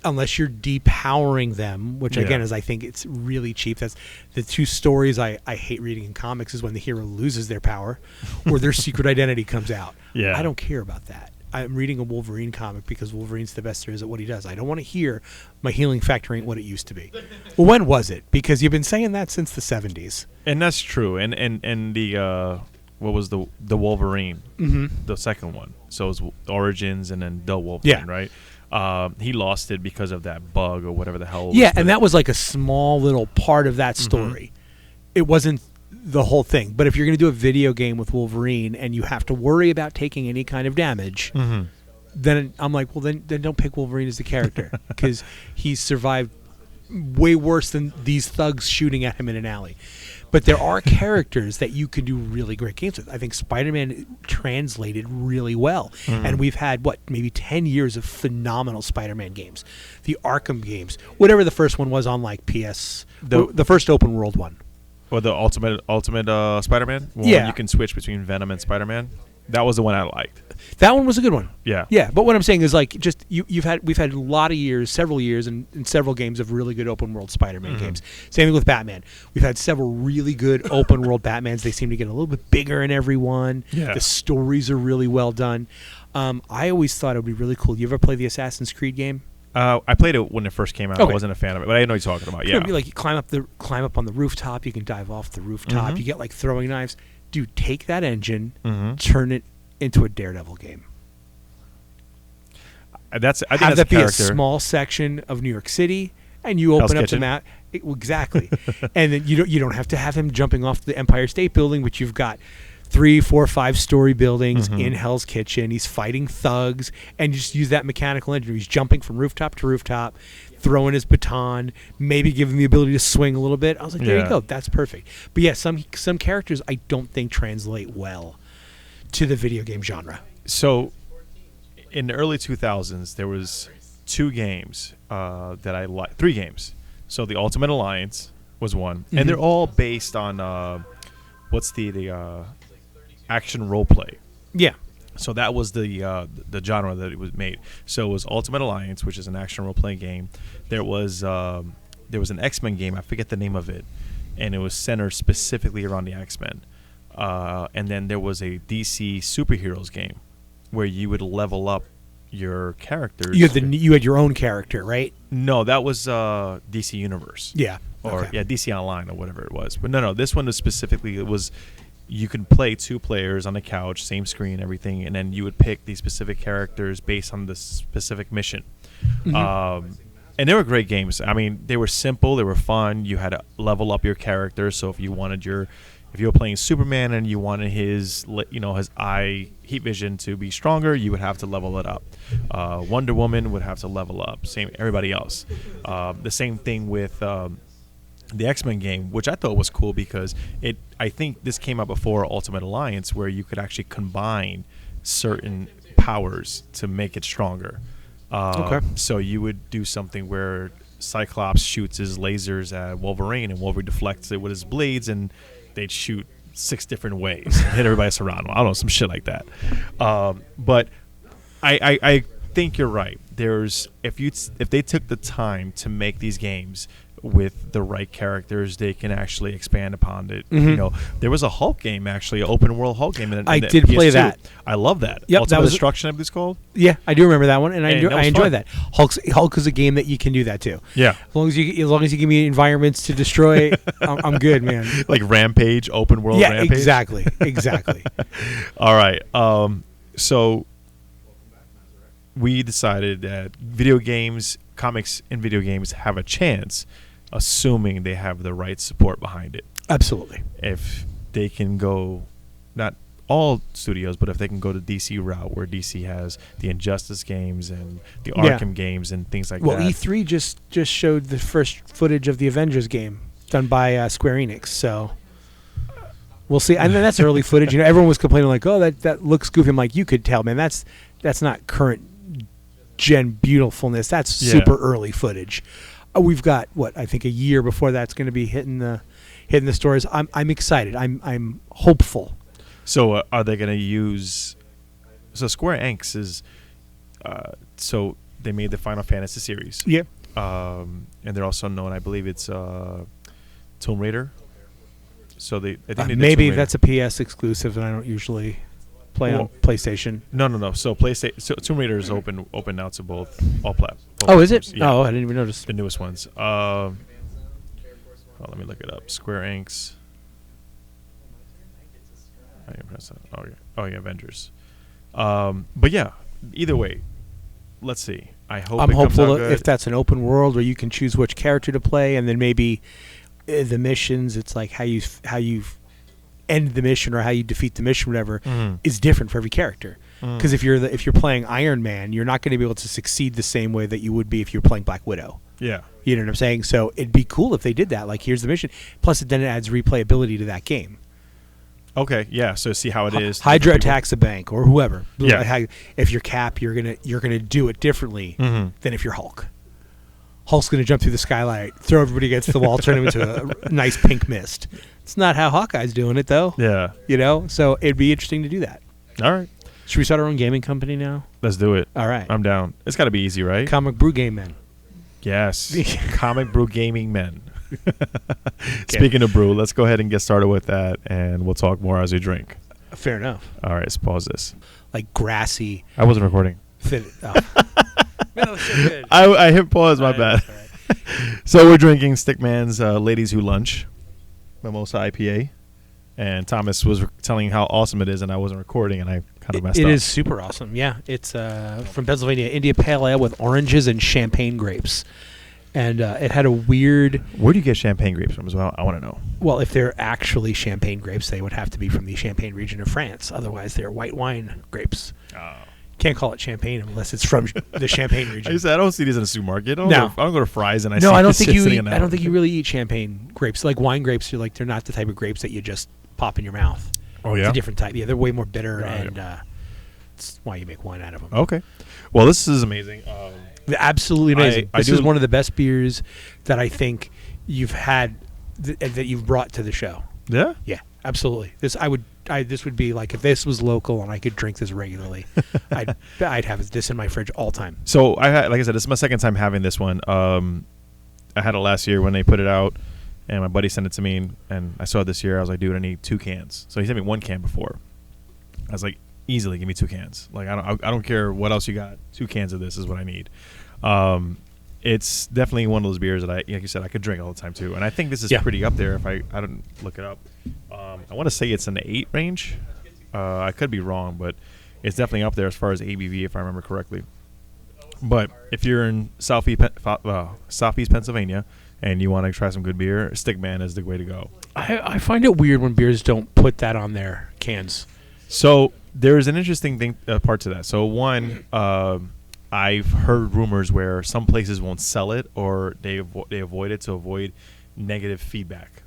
Speaker 2: Unless you're depowering them, which again is I think it's really cheap. That's the two stories I hate reading in comics is when the hero loses their power or their secret identity comes out. I don't care about that. I'm reading a Wolverine comic because Wolverine's the best there is at what he does. I don't want to hear my healing factor ain't what it used to be. Well, when was it? Because you've been saying that since the 70s.
Speaker 1: And that's true. And the what was the Wolverine, the second one. So it was Origins and then the Wolverine, right? He lost it because of that bug or whatever the hell.
Speaker 2: And that was like a small little part of that story. It wasn't the whole thing. But if you're going to do a video game with Wolverine and you have to worry about taking any kind of damage, then I'm like, well, then don't pick Wolverine as the character because he's survived way worse than these thugs shooting at him in an alley. But there are characters that you can do really great games with. I think Spider-Man translated really well. And we've had, maybe 10 years of phenomenal Spider-Man games. The Arkham games, whatever the first one was on like PS, the first open world one.
Speaker 1: Or the Ultimate Spider-Man? You can switch between Venom and Spider-Man. That was the one I liked.
Speaker 2: That one was a good one.
Speaker 1: Yeah.
Speaker 2: Yeah, but what I'm saying is like just we've had a lot of years, several years and several games of really good open world Spider-Man games. Same thing with Batman. We've had several really good open world Batmans. They seem to get a little bit bigger in every one. Yeah. The stories are really well done. I always thought it would be really cool. You ever play the Assassin's Creed game?
Speaker 1: I played it when it first came out. I wasn't a fan of it, but I know what you're talking about. Yeah,
Speaker 2: like you climb up on the rooftop. You can dive off the rooftop. You get like throwing knives. Dude, take that engine, turn it into a Daredevil game.
Speaker 1: I think
Speaker 2: have
Speaker 1: that's
Speaker 2: that be
Speaker 1: a
Speaker 2: small section of New York City, and you open up the map. Exactly, and then you don't have to have him jumping off the Empire State Building, which you've got 3, 4, 5-story buildings in Hell's Kitchen. He's fighting thugs, and you just use that mechanical engine. He's jumping from rooftop to rooftop, throwing his baton, maybe giving the ability to swing a little bit. I was like, there you go. That's perfect. But yeah, some characters I don't think translate well to the video game genre.
Speaker 1: So in the early 2000s, there was 2 games that I liked. 3 games. So the Ultimate Alliance was one. And they're all based on, what's the action role play.
Speaker 2: Yeah.
Speaker 1: So that was the genre that it was made. So it was Ultimate Alliance, which is an action role playing game. There was an X-Men game. I forget the name of it, and it was centered specifically around the X-Men. and then there was a DC superheroes game where you would level up your characters.
Speaker 2: You had your own character, right?
Speaker 1: No, that was DC Universe.
Speaker 2: Yeah.
Speaker 1: Or DC Online or whatever it was. But no, this one was specifically, it was you can play 2 players on the couch, same screen, everything, and then you would pick these specific characters based on the specific mission. Mm-hmm. And they were great games. I mean, they were simple, they were fun. You had to level up your character. So if you were playing Superman and you wanted his eye heat vision to be stronger, you would have to level it up. Wonder Woman would have to level up. Same everybody else. The same thing with the X-Men game, which I thought was cool because I think this came out before Ultimate Alliance, where you could actually combine certain powers to make it stronger. So you would do something where Cyclops shoots his lasers at Wolverine, and Wolverine deflects it with his blades, and they'd shoot 6 different ways and hit everybody around. I don't know, some shit like that. But I think you're right. If they took the time to make these games with the right characters, they can actually expand upon it.
Speaker 2: Mm-hmm.
Speaker 1: There was a Hulk game, actually, an open world Hulk game.
Speaker 2: I did play that.
Speaker 1: I love that.
Speaker 2: Yep,
Speaker 1: Ultimate
Speaker 2: that was
Speaker 1: Destruction, I believe it's called.
Speaker 2: Yeah, I do remember that one, and I enjoy
Speaker 1: fun.
Speaker 2: that. Hulk is a game that you can do that too.
Speaker 1: Yeah,
Speaker 2: as long as you give me environments to destroy, I'm good, man.
Speaker 1: Like Rampage, open world. Rampage.
Speaker 2: Exactly.
Speaker 1: All right. So we decided that video games, comics, and video games have a chance, assuming they have the right support behind it.
Speaker 2: Absolutely.
Speaker 1: If they can go, not all studios, but if they can go the DC route, where DC has the Injustice games and the Arkham games and things like that.
Speaker 2: Well, E3 just showed the first footage of the Avengers game done by Square Enix, so we'll see. And then that's early footage. Everyone was complaining like, "Oh, that looks goofy." I'm like, you could tell, man. That's not current gen beautifulness. That's super early footage. We've got I think a year before that's going to be hitting the stores. I'm excited. I'm hopeful.
Speaker 1: So are they going to use? So Square Enix is, so they made the Final Fantasy series.
Speaker 2: Yeah.
Speaker 1: And they're also known, I believe it's Tomb Raider. So I think they
Speaker 2: maybe that's a PS exclusive, and I don't usually play on PlayStation.
Speaker 1: No. So Tomb Raider is open now to all platforms.
Speaker 2: Oh, is it?
Speaker 1: Yeah.
Speaker 2: Oh, I didn't even notice.
Speaker 1: The newest ones. Let me look it up. Square Enix. Oh yeah, Avengers. But yeah, either way, let's see. I'm
Speaker 2: hopeful if that's an open world where you can choose which character to play, and then maybe the missions. It's like how you end the mission or how you defeat the mission, whatever, is different for every character. Because if you're playing Iron Man, you're not going to be able to succeed the same way that you would be if you're playing Black Widow.
Speaker 1: Yeah,
Speaker 2: you know what I'm saying. So it'd be cool if they did that. Like, here's the mission. Plus, then it adds replayability to that game.
Speaker 1: Okay, yeah. So see how it is.
Speaker 2: Hydra attacks a bank or whoever.
Speaker 1: Yeah.
Speaker 2: If you're Cap, you're gonna do it differently than if you're Hulk. Hulk's gonna jump through the skylight, throw everybody against the wall, turn him into a nice pink mist. It's not how Hawkeye's doing it, though.
Speaker 1: Yeah.
Speaker 2: So it'd be interesting to do that.
Speaker 1: All right.
Speaker 2: Should we start our own gaming company now?
Speaker 1: Let's do it.
Speaker 2: All right.
Speaker 1: I'm down. It's got to be easy, right?
Speaker 2: Comic Brew Game Men.
Speaker 1: Yes. Comic Brew Gaming Men. Speaking of brew, let's go ahead and get started with that, and we'll talk more as we drink.
Speaker 2: Fair enough.
Speaker 1: All right, let's pause this.
Speaker 2: Like grassy.
Speaker 1: I wasn't recording.
Speaker 2: Man, that was so good.
Speaker 1: I hit pause, my bad. Right. So we're drinking Stickman's Ladies Who Lunch, Mimosa IPA. And Thomas was telling how awesome it is, and I wasn't recording, and I kind of messed up.
Speaker 2: It is super awesome, yeah. It's from Pennsylvania, India Pale Ale with oranges and champagne grapes. And it had a weird...
Speaker 1: Where do you get champagne grapes from as well? I want to know.
Speaker 2: Well, if they're actually champagne grapes, they would have to be from the Champagne region of France. Otherwise, they're white wine grapes. Oh. Can't call it champagne unless it's from the Champagne region.
Speaker 1: I don't see these in a supermarket. I don't go to Fry's and I
Speaker 2: I don't think you really eat champagne grapes. Like wine grapes, they're not the type of grapes that you just pop in your mouth.
Speaker 1: Oh, yeah?
Speaker 2: It's a different type. Yeah, they're way more bitter, and that's why you make wine out of them.
Speaker 1: Okay. Well, this is amazing.
Speaker 2: Absolutely amazing. This is one of the best beers that I think you've had that you've brought to the show.
Speaker 1: Yeah?
Speaker 2: Yeah, absolutely. This would be like, if this was local and I could drink this regularly, I'd have this in my fridge all time.
Speaker 1: So like I said, this is my second time having this one. I had it last year when they put it out, And my buddy sent it to me, and I saw it this year. I was like, dude, I need 2 cans. So he sent me 1 can before. I was like, easily give me 2 cans. Like I don't care what else you got. 2 cans of this is what I need. It's definitely one of those beers that like you said, I could drink all the time too. And I think this is pretty up there. If I don't look it up, I want to say it's in the 8 range. I could be wrong, but it's definitely up there as far as ABV, if I remember correctly. But if you're in Southeast Pennsylvania and you want to try some good beer, Stickman is the way to go.
Speaker 2: I find it weird when beers don't put that on their cans.
Speaker 1: So there's an interesting part to that. So one, I've heard rumors where some places won't sell it or they avoid it to avoid negative feedback.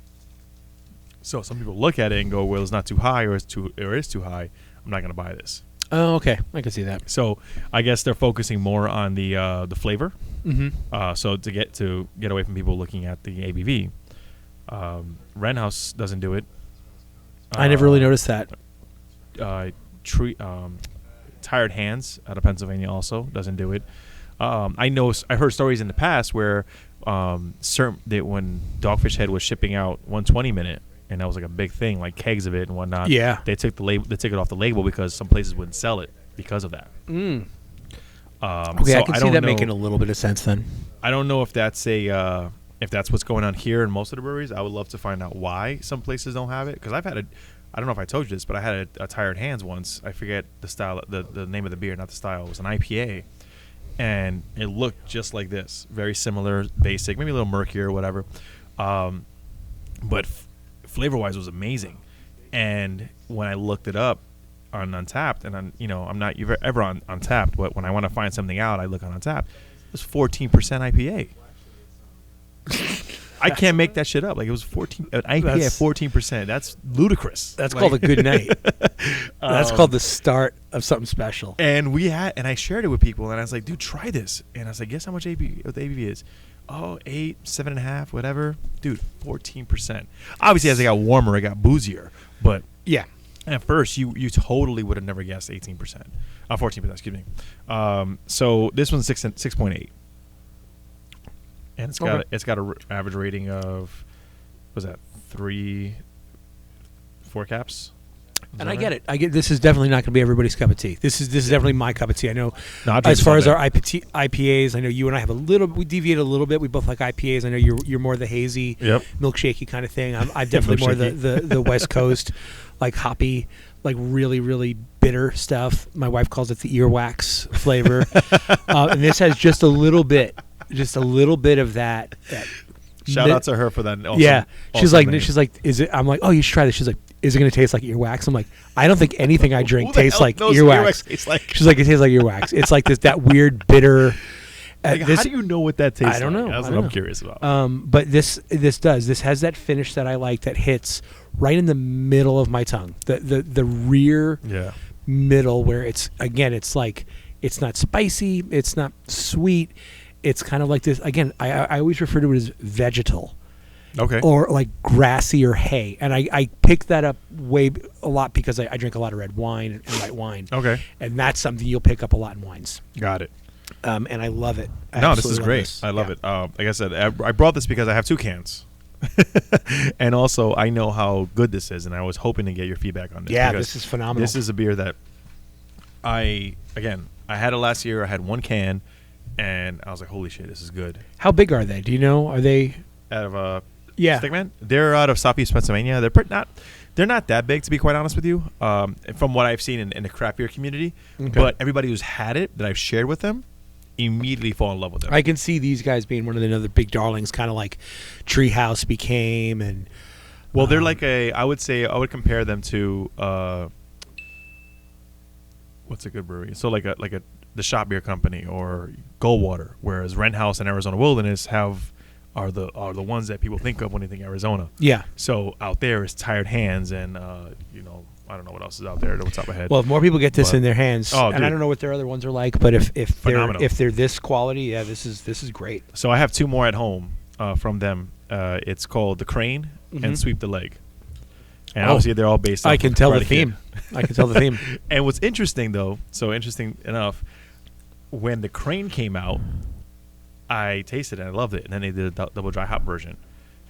Speaker 1: So some people look at it and go, well, it's not too high or it's too high. I'm not going to buy this.
Speaker 2: Oh, okay. I can see that.
Speaker 1: So I guess they're focusing more on the flavor.
Speaker 2: Mm-hmm.
Speaker 1: So to get away from people looking at the ABV. Renhouse doesn't do it.
Speaker 2: I never really noticed that.
Speaker 1: Tired Hands out of Pennsylvania also doesn't do it. I heard stories in the past where when Dogfish Head was shipping out 120 minute, and that was like a big thing, like kegs of it and whatnot.
Speaker 2: Yeah,
Speaker 1: they took it off the label because some places wouldn't sell it because of that.
Speaker 2: Okay,
Speaker 1: so
Speaker 2: I can see that making a little bit of sense then.
Speaker 1: I don't know if that's what's going on here in most of the breweries. I would love to find out why some places don't have it, because I don't know if I told you this, but I had a Tired Hands once. I forget the style, the name of the beer, not the style. It was an IPA, and it looked just like this, very similar, basic, maybe a little murkier or whatever, but flavor-wise it was amazing. And when I looked it up on Untapped, and I'm not ever on Untapped, but when I want to find something out, I look on Untapped. It was 14% IPA. I can't make that shit up. Like, it was 14 an IPA at 14%. That's ludicrous.
Speaker 2: That's called a good night. That's called the start of something special.
Speaker 1: And I shared it with people, and I was like, dude, try this. And I was like, guess how much what the ABV is? Oh, 8, 7.5, whatever. Dude, 14%. Obviously, as it got warmer, it got boozier. But
Speaker 2: yeah,
Speaker 1: at first, you totally would have never guessed 18%. 14%, excuse me. So this one's 6.8. And it's got a average rating of, what was that, 4 caps?
Speaker 2: And I get it. This is definitely not going to be everybody's cup of tea. This is definitely my cup of tea. I know. As far as our IPAs, I know you and I have we deviate a little bit. We both like IPAs. I know you're more the hazy, milkshakey kind of thing. I'm definitely more the West Coast, like hoppy, like really, really bitter stuff. My wife calls it the earwax flavor, and this has just a little bit of that.
Speaker 1: Shout out to her for that.
Speaker 2: She's like, is it? I'm like, oh, you should try this. She's like, is it going to taste like earwax? I'm like, I don't think anything I drink tastes like earwax. She's like, it tastes like earwax. It's like that weird bitter.
Speaker 1: How do you know what that tastes like?
Speaker 2: I don't know.
Speaker 1: That's what I'm curious about.
Speaker 2: But this has that finish that I like, that hits right in the middle of my tongue. The rear middle, where it's like, it's not spicy, it's not sweet. It's kind of like this. Again, I always refer to it as vegetal.
Speaker 1: Okay.
Speaker 2: Or like grassy or hay. And I picked that up a lot because I drink a lot of red wine and white wine.
Speaker 1: Okay.
Speaker 2: And that's something you'll pick up a lot in wines.
Speaker 1: Got it.
Speaker 2: And I love it.
Speaker 1: This is great. I love it. Like I said, I brought this because I have 2 cans. And also, I know how good this is, and I was hoping to get your feedback on this.
Speaker 2: Yeah, this is phenomenal.
Speaker 1: This is a beer that I had it last year. I had 1 can, and I was like, holy shit, this is good.
Speaker 2: How big are they? Do you know? Are they
Speaker 1: out of Stickman? They're out of Southeast Pennsylvania. They're not that big, to be quite honest with you, from what I've seen in the craft beer community. Okay. But everybody who's had it that I've shared with them immediately fall in love with them.
Speaker 2: I can see these guys being one of the other big darlings, kind of like Treehouse became. And
Speaker 1: they're like I would compare them to what's a good brewery? So like the Shop Beer Company or Goldwater, whereas Renthouse and Arizona Wilderness are the ones that people think of when they think Arizona. Yeah. So out there is Tired Hands, and I don't know what else is out there at the top of my head.
Speaker 2: Well, if more people get this in their hands, and I don't know what their other ones are like, but if they're this quality, this is great.
Speaker 1: So I have 2 more at home from them. It's called the Crane and Sweep the Leg, and obviously they're all based.
Speaker 2: I can tell the theme.
Speaker 1: And what's interesting though, so interesting enough, when the Crane came out, I tasted it and I loved it, and then they did a double dry hop version.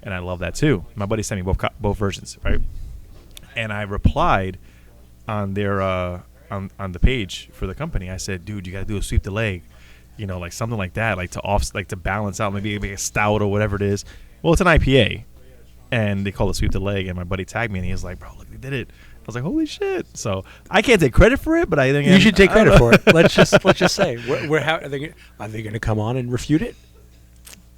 Speaker 1: and I love that too. My buddy sent me both versions, right? And I replied on their on the page for the company. I said, dude, you got to do a sweep the leg, like something like that, like to balance out, maybe a stout or whatever it is. Well, it's an IPA, and they call it sweep the leg. And my buddy tagged me, and he was like, bro, look, they did it. I was like, holy shit! So I can't take credit for it, but I think
Speaker 2: you should take credit for it. Let's just say, are they going to come on and refute it?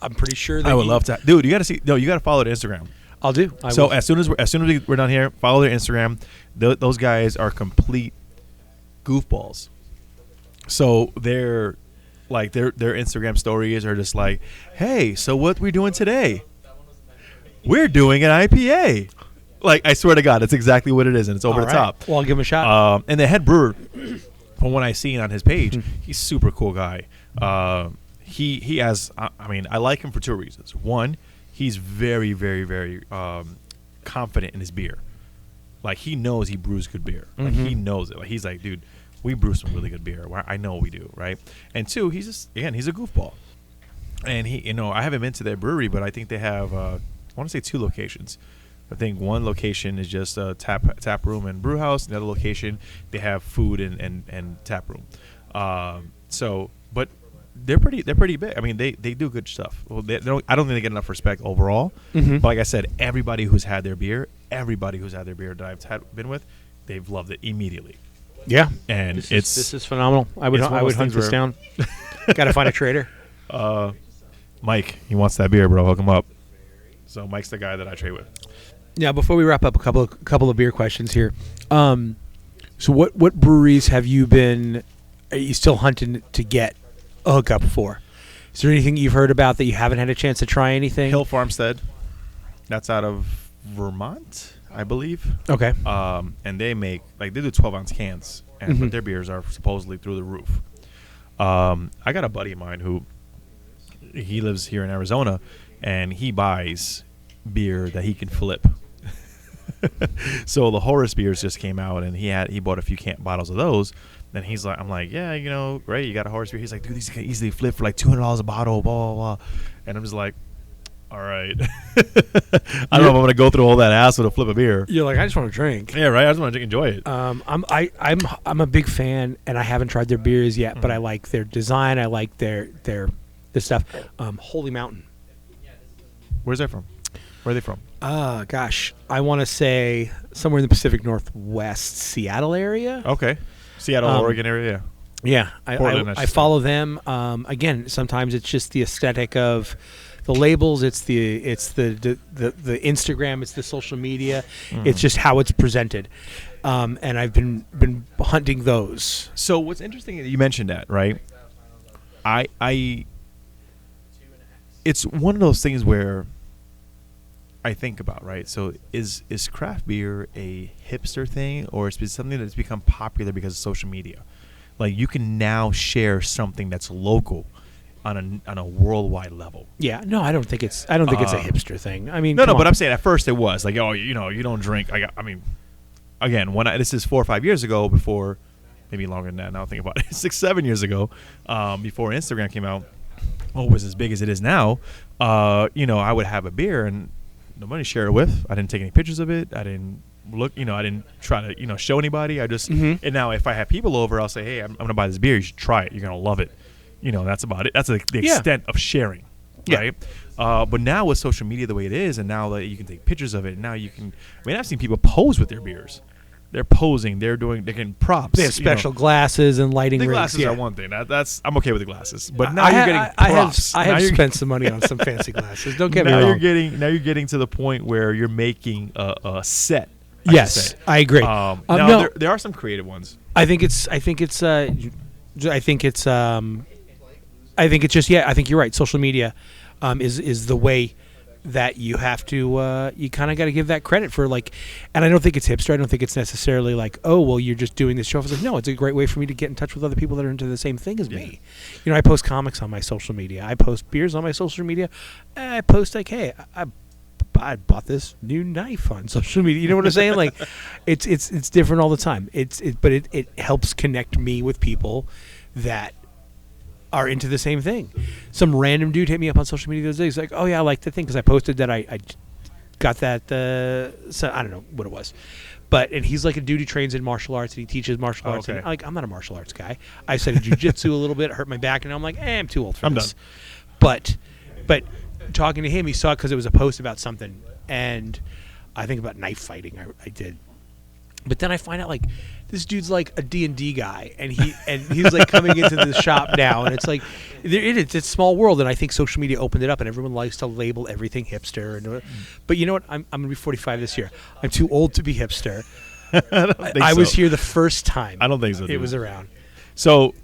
Speaker 2: I'm pretty sure.
Speaker 1: I would love to, dude. You got to see. No, you got to follow their Instagram.
Speaker 2: I'll do.
Speaker 1: So as soon as we're done here, follow their Instagram. Those guys are complete goofballs. So their Instagram stories are just like, hey, so what we doing today? We're doing an IPA. Like, I swear to God, it's exactly what it is, and it's over the top.
Speaker 2: Well, I'll give him a shot.
Speaker 1: And the head brewer, from what I seen on his page, he's a super cool guy. He has, I like him for two reasons. One, he's very, very, very confident in his beer. Like, he knows he brews good beer. Like, he knows it. Like, he's like, dude, we brew some really good beer. I know we do, right? And two, he's a goofball. And I haven't been to their brewery, but I think they have, I want to say 2 locations. I think one location is just a tap room and brew house. The other location, they have food and tap room. But they're pretty big. I mean, they do good stuff. Well, I don't think they get enough respect overall. But like I said, everybody who's had their beer that I've been with, they've loved it immediately.
Speaker 2: Yeah,
Speaker 1: and
Speaker 2: this is phenomenal. I would hunt this down. Got to find a trader.
Speaker 1: Mike, he wants that beer, bro. Hook him up. So Mike's the guy that I trade with.
Speaker 2: Now, before we wrap up, a couple of beer questions here. So what breweries are you still hunting to get a hookup for? Is there anything you've heard about that you haven't had a chance to try anything?
Speaker 1: Hill Farmstead. That's out of Vermont, I believe.
Speaker 2: Okay.
Speaker 1: And they do 12-ounce cans, but their beers are supposedly through the roof. I got a buddy of mine who he lives here in Arizona, and he buys beer that he can flip. So the Horus beers just came out, and he bought a few bottles of those. Then I'm like, yeah, great, you got a Horus beer. He's like, dude, these can easily flip for like $200 a bottle, blah, blah, blah. And I'm just like, all right. I don't know if I'm gonna go through all that hassle to flip a beer.
Speaker 2: You're like, I just want to drink.
Speaker 1: Yeah, right. I just want to enjoy it.
Speaker 2: I'm a big fan, and I haven't tried their beers yet, but I like their design. I like their stuff. Holy Mountain.
Speaker 1: Where's that from? Where are they from?
Speaker 2: Gosh, I want to say somewhere in the Pacific Northwest, Seattle area.
Speaker 1: Okay, Seattle, Oregon area.
Speaker 2: Yeah, I follow them. Again, sometimes it's just the aesthetic of the labels. It's the Instagram. It's the social media. It's just how it's presented. And I've been hunting those.
Speaker 1: So what's interesting is you mentioned that, right? It's one of those things where I think about, right? So is craft beer a hipster thing, or is it something that's become popular because of social media? Like, you can now share something that's local on a worldwide level.
Speaker 2: Yeah, no, I don't think it's a hipster thing. I mean,
Speaker 1: no, but I'm saying at first it was like, oh, you don't drink. I mean, again, this is 4 or 5 years ago, before, maybe longer than that. Now think about it, 6-7 years ago, before Instagram came out. Well, it was as big as it is now. I would have a beer and nobody share it with. I didn't take any pictures of it. I didn't look, I didn't try to, show anybody. I just, and now if I have people over, I'll say, hey, I'm going to buy this beer. You should try it. You're going to love it. That's about it. That's the extent of sharing. Right. But now with social media the way it is, and now that you can take pictures of it, now you can, I've seen people pose with their beers. They're posing. They're getting props.
Speaker 2: They have special glasses and lighting rigs.
Speaker 1: The glasses are one thing. That's I'm okay with the glasses. But now you're getting props.
Speaker 2: I have spent some money on some fancy glasses. Don't get me wrong.
Speaker 1: Now you're getting to the point where you're making a set.
Speaker 2: Yes, I agree.
Speaker 1: Now there are some creative ones.
Speaker 2: I think it's just I think you're right. Social media is the way that you have to you kind of got to give that credit for, like, and I don't think it's hipster. I don't think it's necessarily like, oh, well, you're just doing this show. It's like, no, it's a great way for me to get in touch with other people that are into the same thing as me. I post comics on my social media. I post beers on my social media. I post like, hey, I bought this new knife on social media. You know what I'm saying? Like, it's different all the time. But it helps connect me with people that are into the same thing. Some random dude hit me up on social media the other day. He's like, "Oh yeah, I like the thing," because I posted that I got that. So I don't know what it was, and he's like a dude who trains in martial arts and he teaches martial arts.
Speaker 1: Okay.
Speaker 2: And I'm not a martial arts guy. I studied jujitsu a little bit, hurt my back, and I'm like, I'm too old for this.
Speaker 1: Done.
Speaker 2: But talking to him, he saw it because it was a post about something, and I think about knife fighting. I did. But then I find out like this dude's like a D&D guy, and he's like coming into the shop now, and it's like it's a small world, and I think social media opened it up, and everyone likes to label everything hipster. But you know what? I'm going to be 45 this year. I'm too old to be hipster. I was here the first time.
Speaker 1: I don't think so.
Speaker 2: It was around.
Speaker 1: So,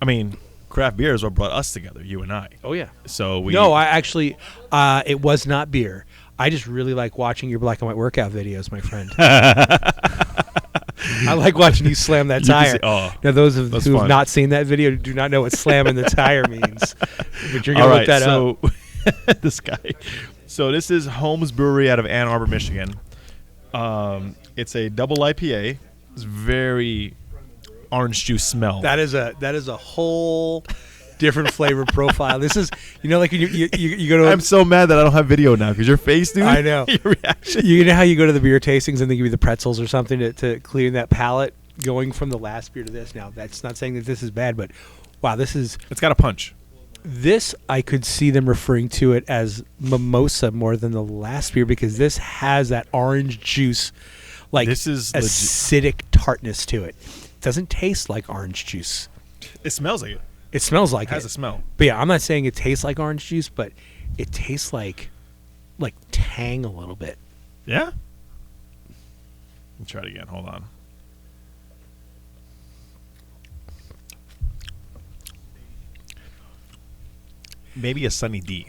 Speaker 1: I mean, craft beer is what brought us together, you and I.
Speaker 2: Oh yeah.
Speaker 1: So
Speaker 2: I actually it was not beer. I just really like watching your black and white workout videos, my friend. I like watching you slam that tire. Now, those who have not seen that video do not know what slamming the tire means. But you're going to look that up.
Speaker 1: This guy. So this is Holmes Brewery out of Ann Arbor, Michigan. It's a double IPA. It's very orange juice smell.
Speaker 2: That is a whole different flavor profile. This is, like you go to.
Speaker 1: I'm so mad that I don't have video now because your face, dude.
Speaker 2: I know
Speaker 1: your reaction.
Speaker 2: You know how you go to the beer tastings and they give you the pretzels or something to clean that palate, going from the last beer to this. Now that's not saying that this is bad, but wow, it's
Speaker 1: got a punch.
Speaker 2: This I could see them referring to it as mimosa more than the last beer because this has that orange juice, like
Speaker 1: this is
Speaker 2: acidic tartness to it. It doesn't taste like orange juice.
Speaker 1: It smells like it.
Speaker 2: It smells like
Speaker 1: it. Has a smell.
Speaker 2: But yeah, I'm not saying it tastes like orange juice, but it tastes like tang a little bit.
Speaker 1: Yeah? Let me try it again. Hold on. Maybe a Sunny D.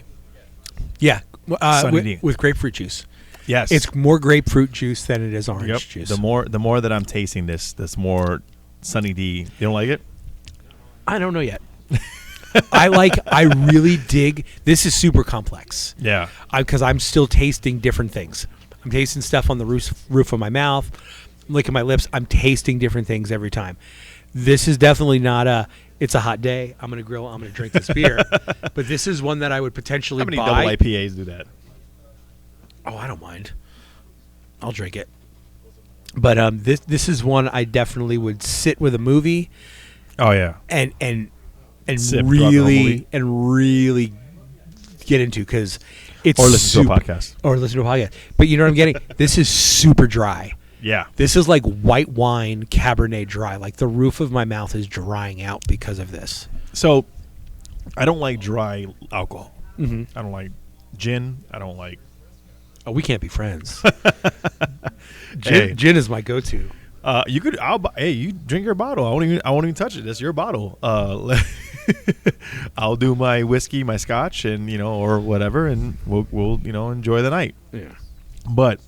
Speaker 2: Yeah.
Speaker 1: Sunny D.
Speaker 2: With grapefruit juice.
Speaker 1: Yes.
Speaker 2: It's more grapefruit juice than it is orange juice.
Speaker 1: The more that I'm tasting this more Sunny D. You don't like it?
Speaker 2: I don't know yet. I really dig. This is super complex.
Speaker 1: Yeah.
Speaker 2: Because I'm still tasting different things. I'm tasting stuff on the roof of my mouth, licking my lips. I'm tasting different things every time. This is definitely not it's a hot day. I'm going to grill. I'm going to drink this beer. But this is one that I would potentially buy.
Speaker 1: How many double IPAs do that?
Speaker 2: Oh, I don't mind. I'll drink it. But this is one I definitely would sit with a movie.
Speaker 1: Oh yeah,
Speaker 2: and really get into because it's
Speaker 1: or listen to a podcast.
Speaker 2: But you know what I'm getting? This is super dry.
Speaker 1: Yeah,
Speaker 2: this is like white wine Cabernet dry. Like the roof of my mouth is drying out because of this.
Speaker 1: So, I don't like dry alcohol.
Speaker 2: Mm-hmm.
Speaker 1: I don't like gin. I don't like.
Speaker 2: Oh, we can't be friends. Gin is my go-to.
Speaker 1: You could. You drink your bottle. I won't even touch it. That's your bottle. I'll do my whiskey, my scotch, and or whatever, and we'll enjoy the night.
Speaker 2: Yeah.
Speaker 1: But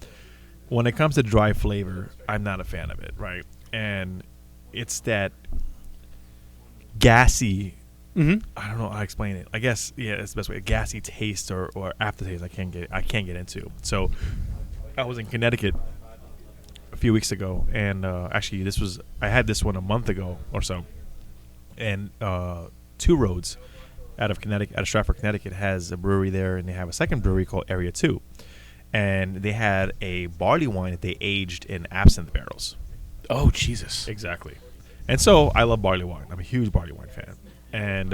Speaker 1: when it comes to dry flavor, I'm not a fan of it. Right, and it's that gassy.
Speaker 2: Mm-hmm.
Speaker 1: I don't know how to explain it. I guess that's the best way. A gassy taste or aftertaste. I can't get into. So I was in Connecticut a few weeks ago, and actually I had this one a month ago or so, and Two Roads out of Stratford, Connecticut has a brewery there, and they have a second brewery called Area 2, and they had a barley wine that they aged in absinthe barrels.
Speaker 2: Oh Jesus!
Speaker 1: Exactly. And so I love barley wine. I'm a huge barley wine fan, and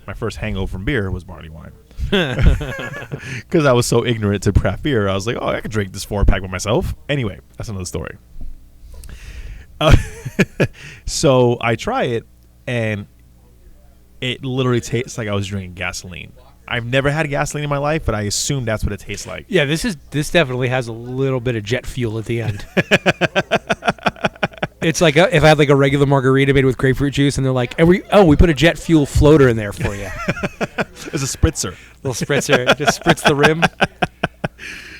Speaker 1: my first hangover from beer was barley wine. Because I was so ignorant to craft beer, I was like, I could drink this 4-pack by myself. Anyway, that's another story. So I try it, and it literally tastes like I was drinking gasoline. I've never had gasoline in my life, but I assume that's what it tastes like.
Speaker 2: Yeah, this definitely has a little bit of jet fuel at the end. It's like if I had like a regular margarita made with grapefruit juice, and they're like, we put a jet fuel floater in there for you.
Speaker 1: It's a spritzer.
Speaker 2: Little spritzer. Just spritz the rim.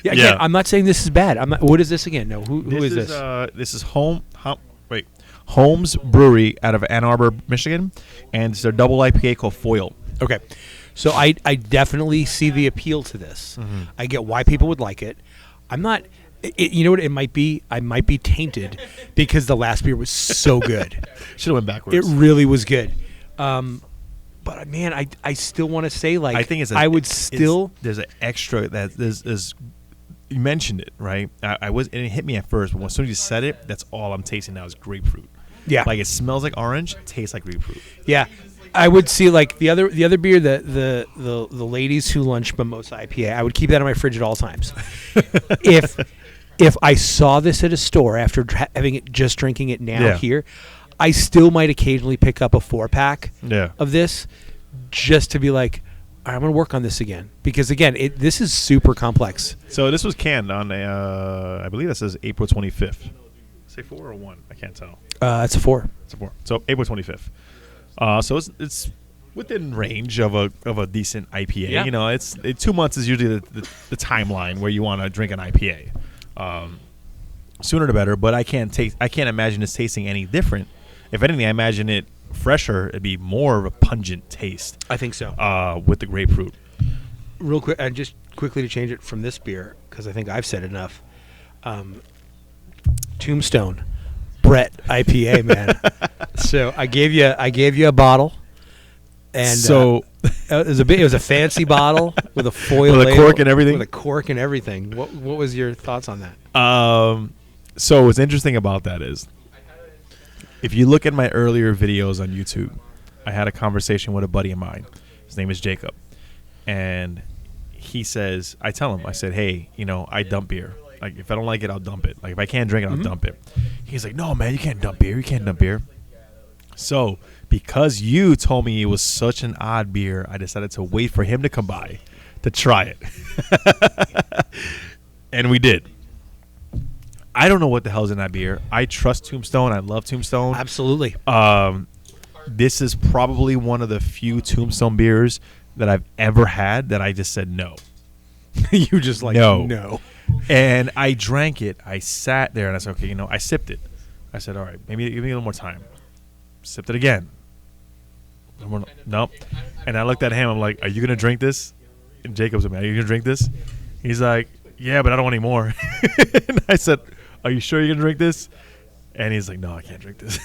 Speaker 2: Yeah, again, I'm not saying this is bad. What is this again? No, who is this?
Speaker 1: This is Holmes Brewery out of Ann Arbor, Michigan, and it's their double IPA called Foil.
Speaker 2: Okay. So I definitely see the appeal to this.
Speaker 1: Mm-hmm.
Speaker 2: I get why people would like it. I'm not... you know what it might be? I might be tainted because the last beer was so good.
Speaker 1: Should have went backwards.
Speaker 2: It really was good. But man, I still want to say like
Speaker 1: I think
Speaker 2: I would still.
Speaker 1: There's an extra that there's you mentioned it right. I was and it hit me at first, but as soon as you said it, that's all I'm tasting now is grapefruit.
Speaker 2: Yeah,
Speaker 1: like it smells like orange, tastes like grapefruit.
Speaker 2: Yeah, I would see like the other beer, the ladies who lunch mimosa IPA. I would keep that in my fridge at all times. if I saw this at a store after having it, just drinking it now here, I still might occasionally pick up a 4-pack of this just to be like, all right, I'm going to work on this again. Because, again, this is super complex.
Speaker 1: So this was canned on, I believe that says April 25th. Say 4 or 1? I can't tell.
Speaker 2: It's a 4.
Speaker 1: It's a 4. So April 25th. So it's within range of a decent IPA.
Speaker 2: Yeah.
Speaker 1: You know, 2 months is usually the timeline where you want to drink an IPA. Sooner the better, but I can't imagine this tasting any different. If anything, I imagine it fresher. It'd be more of a pungent taste.
Speaker 2: I think so.
Speaker 1: With the grapefruit.
Speaker 2: Real quick, and just quickly to change it from this beer because I think I've said enough. Tombstone, Brett IPA, man. So I gave you a bottle, and
Speaker 1: so
Speaker 2: it was a fancy bottle with a foil
Speaker 1: with a
Speaker 2: label,
Speaker 1: cork and everything.
Speaker 2: With a cork and everything. What was your thoughts on that?
Speaker 1: So what's interesting about that is, if you look at my earlier videos on YouTube, I had a conversation with a buddy of mine. His name is Jacob, and he says, I tell him, I said, hey, you know, I dump beer. Like, if I don't like it, I'll dump it. Like, if I can't drink it, I'll dump it. He's like, no, man, you can't dump beer. You can't dump beer. So, because you told me it was such an odd beer, I decided to wait for him to come by to try it. And we did. I don't know what the hell's in that beer. I trust Tombstone. I love Tombstone.
Speaker 2: Absolutely.
Speaker 1: This is probably one of the few Tombstone beers that I've ever had that I just said no.
Speaker 2: You just like, no.
Speaker 1: And I drank it. I sat there and I said, okay, you know, I sipped it. I said, all right, maybe give me a little more time. Sipped it again. Nope. And I looked at him. I'm like, are you going to drink this? And Jacob's like, are you going to drink this? He's like, yeah, but I don't want any more. And I said, are you sure you're going to drink this? And he's like, no, I can't drink this.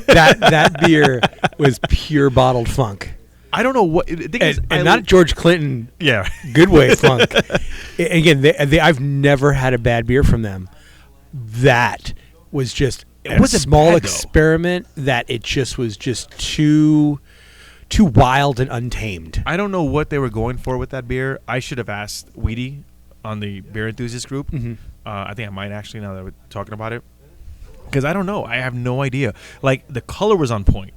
Speaker 2: that beer was pure bottled funk.
Speaker 1: I don't know what.
Speaker 2: And not George Clinton.
Speaker 1: Yeah.
Speaker 2: Good way funk. Again, I've never had a bad beer from them. That was just a small experiment that it just was just too wild and untamed.
Speaker 1: I don't know what they were going for with that beer. I should have asked Weedy on the Beer Enthusiast group. Mm-hmm. I think I might actually, now that we're talking about it. Because I don't know. I have no idea. Like, the color was on point.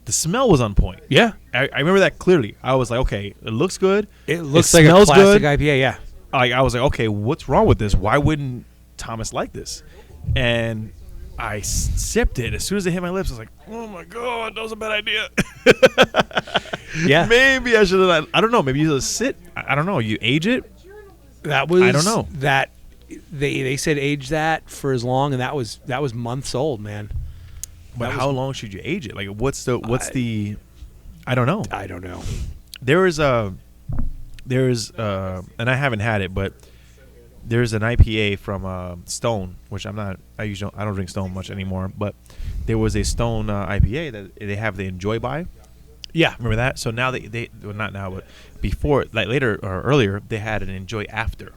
Speaker 1: The smell was on point.
Speaker 2: Yeah.
Speaker 1: I remember that clearly. I was like, okay, it looks good.
Speaker 2: It looks like a classic IPA, yeah.
Speaker 1: I was like, okay, what's wrong with this? Why wouldn't Thomas like this? And I sipped it. As soon as it hit my lips, I was like, oh, my God, that was a bad idea.
Speaker 2: Yeah.
Speaker 1: Maybe I should have. I don't know. Maybe you just sit. I don't know. You age it?
Speaker 2: That was.
Speaker 1: I don't know.
Speaker 2: That they said age that for as long, and that was months old, man.
Speaker 1: But how long should you age it? Like, what's the? I don't know.
Speaker 2: I don't know.
Speaker 1: There is and I haven't had it, but there's an IPA from Stone, which I don't drink Stone much anymore, but there was a Stone IPA that they have the Enjoy By.
Speaker 2: Yeah,
Speaker 1: remember that? So now they well, not now, but before, like later or earlier, they had an Enjoy After.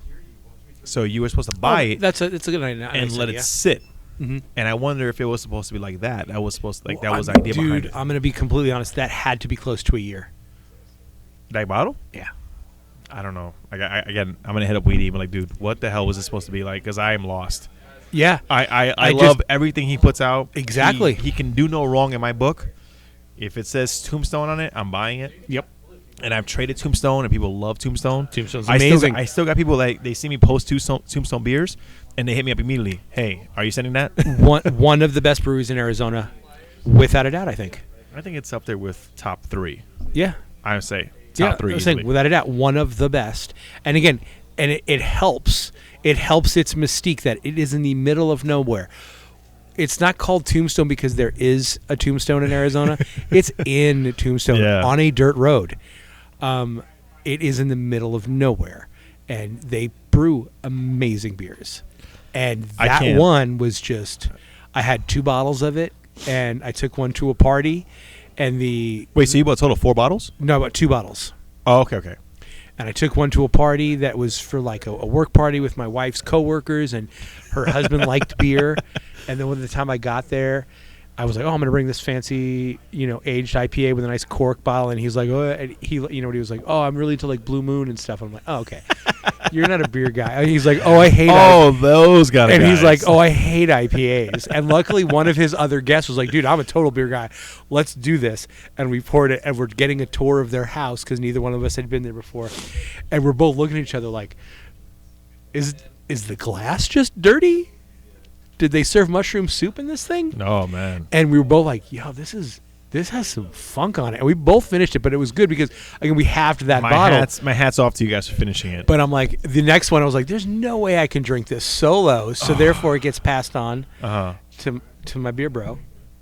Speaker 1: So you were supposed to buy it.
Speaker 2: It's a good idea.
Speaker 1: And let it sit.
Speaker 2: Mm-hmm.
Speaker 1: And I wonder if it was supposed to be like that. That was supposed to, like, that was the idea behind it.
Speaker 2: I'm going to be completely honest. That had to be close to a year.
Speaker 1: That bottle?
Speaker 2: Yeah.
Speaker 1: I don't know. Again, I'm going to hit up Weedy and be like, dude, what the hell was this supposed to be like? Because I am lost.
Speaker 2: Yeah.
Speaker 1: I love everything he puts out.
Speaker 2: Exactly.
Speaker 1: He can do no wrong in my book. If it says Tombstone on it, I'm buying it.
Speaker 2: Yep.
Speaker 1: And I've traded Tombstone, and people love Tombstone.
Speaker 2: Tombstone's amazing.
Speaker 1: I still got people that they see me post Tombstone beers, and they hit me up immediately. Hey, are you sending that?
Speaker 2: one of the best breweries in Arizona, without a doubt, I think.
Speaker 1: I think it's up there with top 3.
Speaker 2: Yeah.
Speaker 1: I would say top 3
Speaker 2: easily. Saying, without a doubt, one of the best. And again, it helps. It helps its mystique that it is in the middle of nowhere. It's not called Tombstone because there is a Tombstone in Arizona. It's in Tombstone on a dirt road. It is in the middle of nowhere, and they brew amazing beers. And that one was just, I had 2 bottles of it, and I took one to a party, And the
Speaker 1: Wait, so you bought a total of 4 bottles?
Speaker 2: no, about 2 bottles.
Speaker 1: Oh, okay.
Speaker 2: And I took one to a party that was for like a work party with my wife's coworkers, and her husband liked beer. And then when the time I got there, I was like, "Oh, I'm going to bring this fancy, aged IPA with a nice cork bottle." And he's like, "Oh," and he was like, "Oh, I'm really into like Blue Moon and stuff." I'm like, "Oh, okay, you're not a beer guy." And he's like, "Oh, I hate."
Speaker 1: Those guys.
Speaker 2: And he's like, "Oh, I hate IPAs." And luckily, one of his other guests was like, "Dude, I'm a total beer guy. Let's do this." And we poured it, and we're getting a tour of their house because neither one of us had been there before, and we're both looking at each other like, "Is the glass just dirty? Did they serve mushroom soup in this thing?"
Speaker 1: Oh man.
Speaker 2: And we were both like, "Yo, this has some funk on it." And we both finished it, but it was good because again we halved that bottle.
Speaker 1: My hat's off to you guys for finishing it.
Speaker 2: But I'm like, the next one I was like, "There's no way I can drink this solo," so therefore it gets passed on to my beer bro.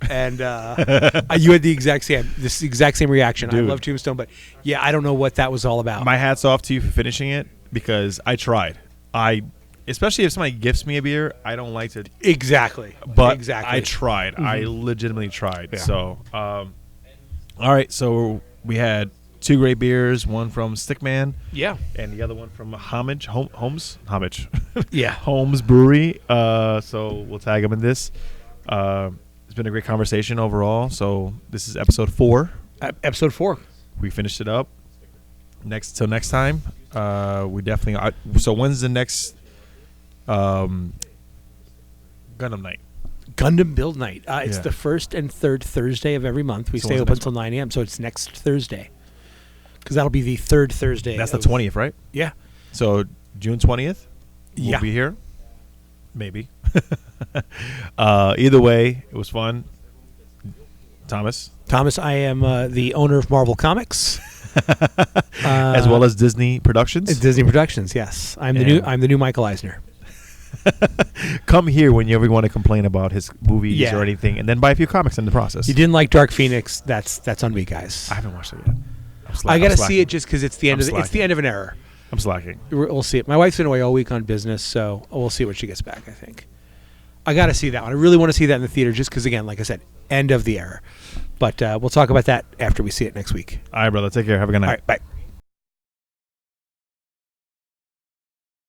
Speaker 2: And you had the exact same reaction.
Speaker 1: Dude.
Speaker 2: I love Tombstone, but yeah, I don't know what that was all about.
Speaker 1: My hat's off to you for finishing it because I tried. Especially if somebody gifts me a beer, I don't like to.
Speaker 2: Exactly.
Speaker 1: But
Speaker 2: exactly.
Speaker 1: I tried. I legitimately tried.
Speaker 2: Yeah.
Speaker 1: So, all right. So we had 2 great beers. One from Stickman.
Speaker 2: Yeah.
Speaker 1: And the other one from Homage.
Speaker 2: Yeah.
Speaker 1: Holmes Brewery. So we'll tag them in this. It's been a great conversation overall. So this is episode 4.
Speaker 2: Episode 4.
Speaker 1: We finished it up. Till next time. We definitely are. So when's the next Gundam night?
Speaker 2: Gundam Build Night. It's the first and third Thursday of every month. We stay open until 9 a.m. So it's next Thursday, because that'll be the third Thursday.
Speaker 1: That's the 20th, right?
Speaker 2: Yeah.
Speaker 1: So June 20th, we'll be here. Maybe. Either way, it was fun. Thomas,
Speaker 2: I am the owner of Marvel Comics,
Speaker 1: as well as Disney Productions.
Speaker 2: Disney Productions, yes. I'm the new Michael Eisner.
Speaker 1: Come here whenever you want to complain about his movies or anything, and then buy a few comics in the process.
Speaker 2: You didn't like Dark Phoenix? That's on me, guys.
Speaker 1: I haven't watched it yet.
Speaker 2: I got to see it just because it's the end of an era.
Speaker 1: I'm slacking.
Speaker 2: We'll see it. My wife's been away all week on business, so we'll see when she gets back. I think I got to see that one. I really want to see that in the theater, just because, again, like I said, end of the era. But we'll talk about that after we see it next week.
Speaker 1: All right, brother. Take care. Have a good night.
Speaker 2: All right, bye.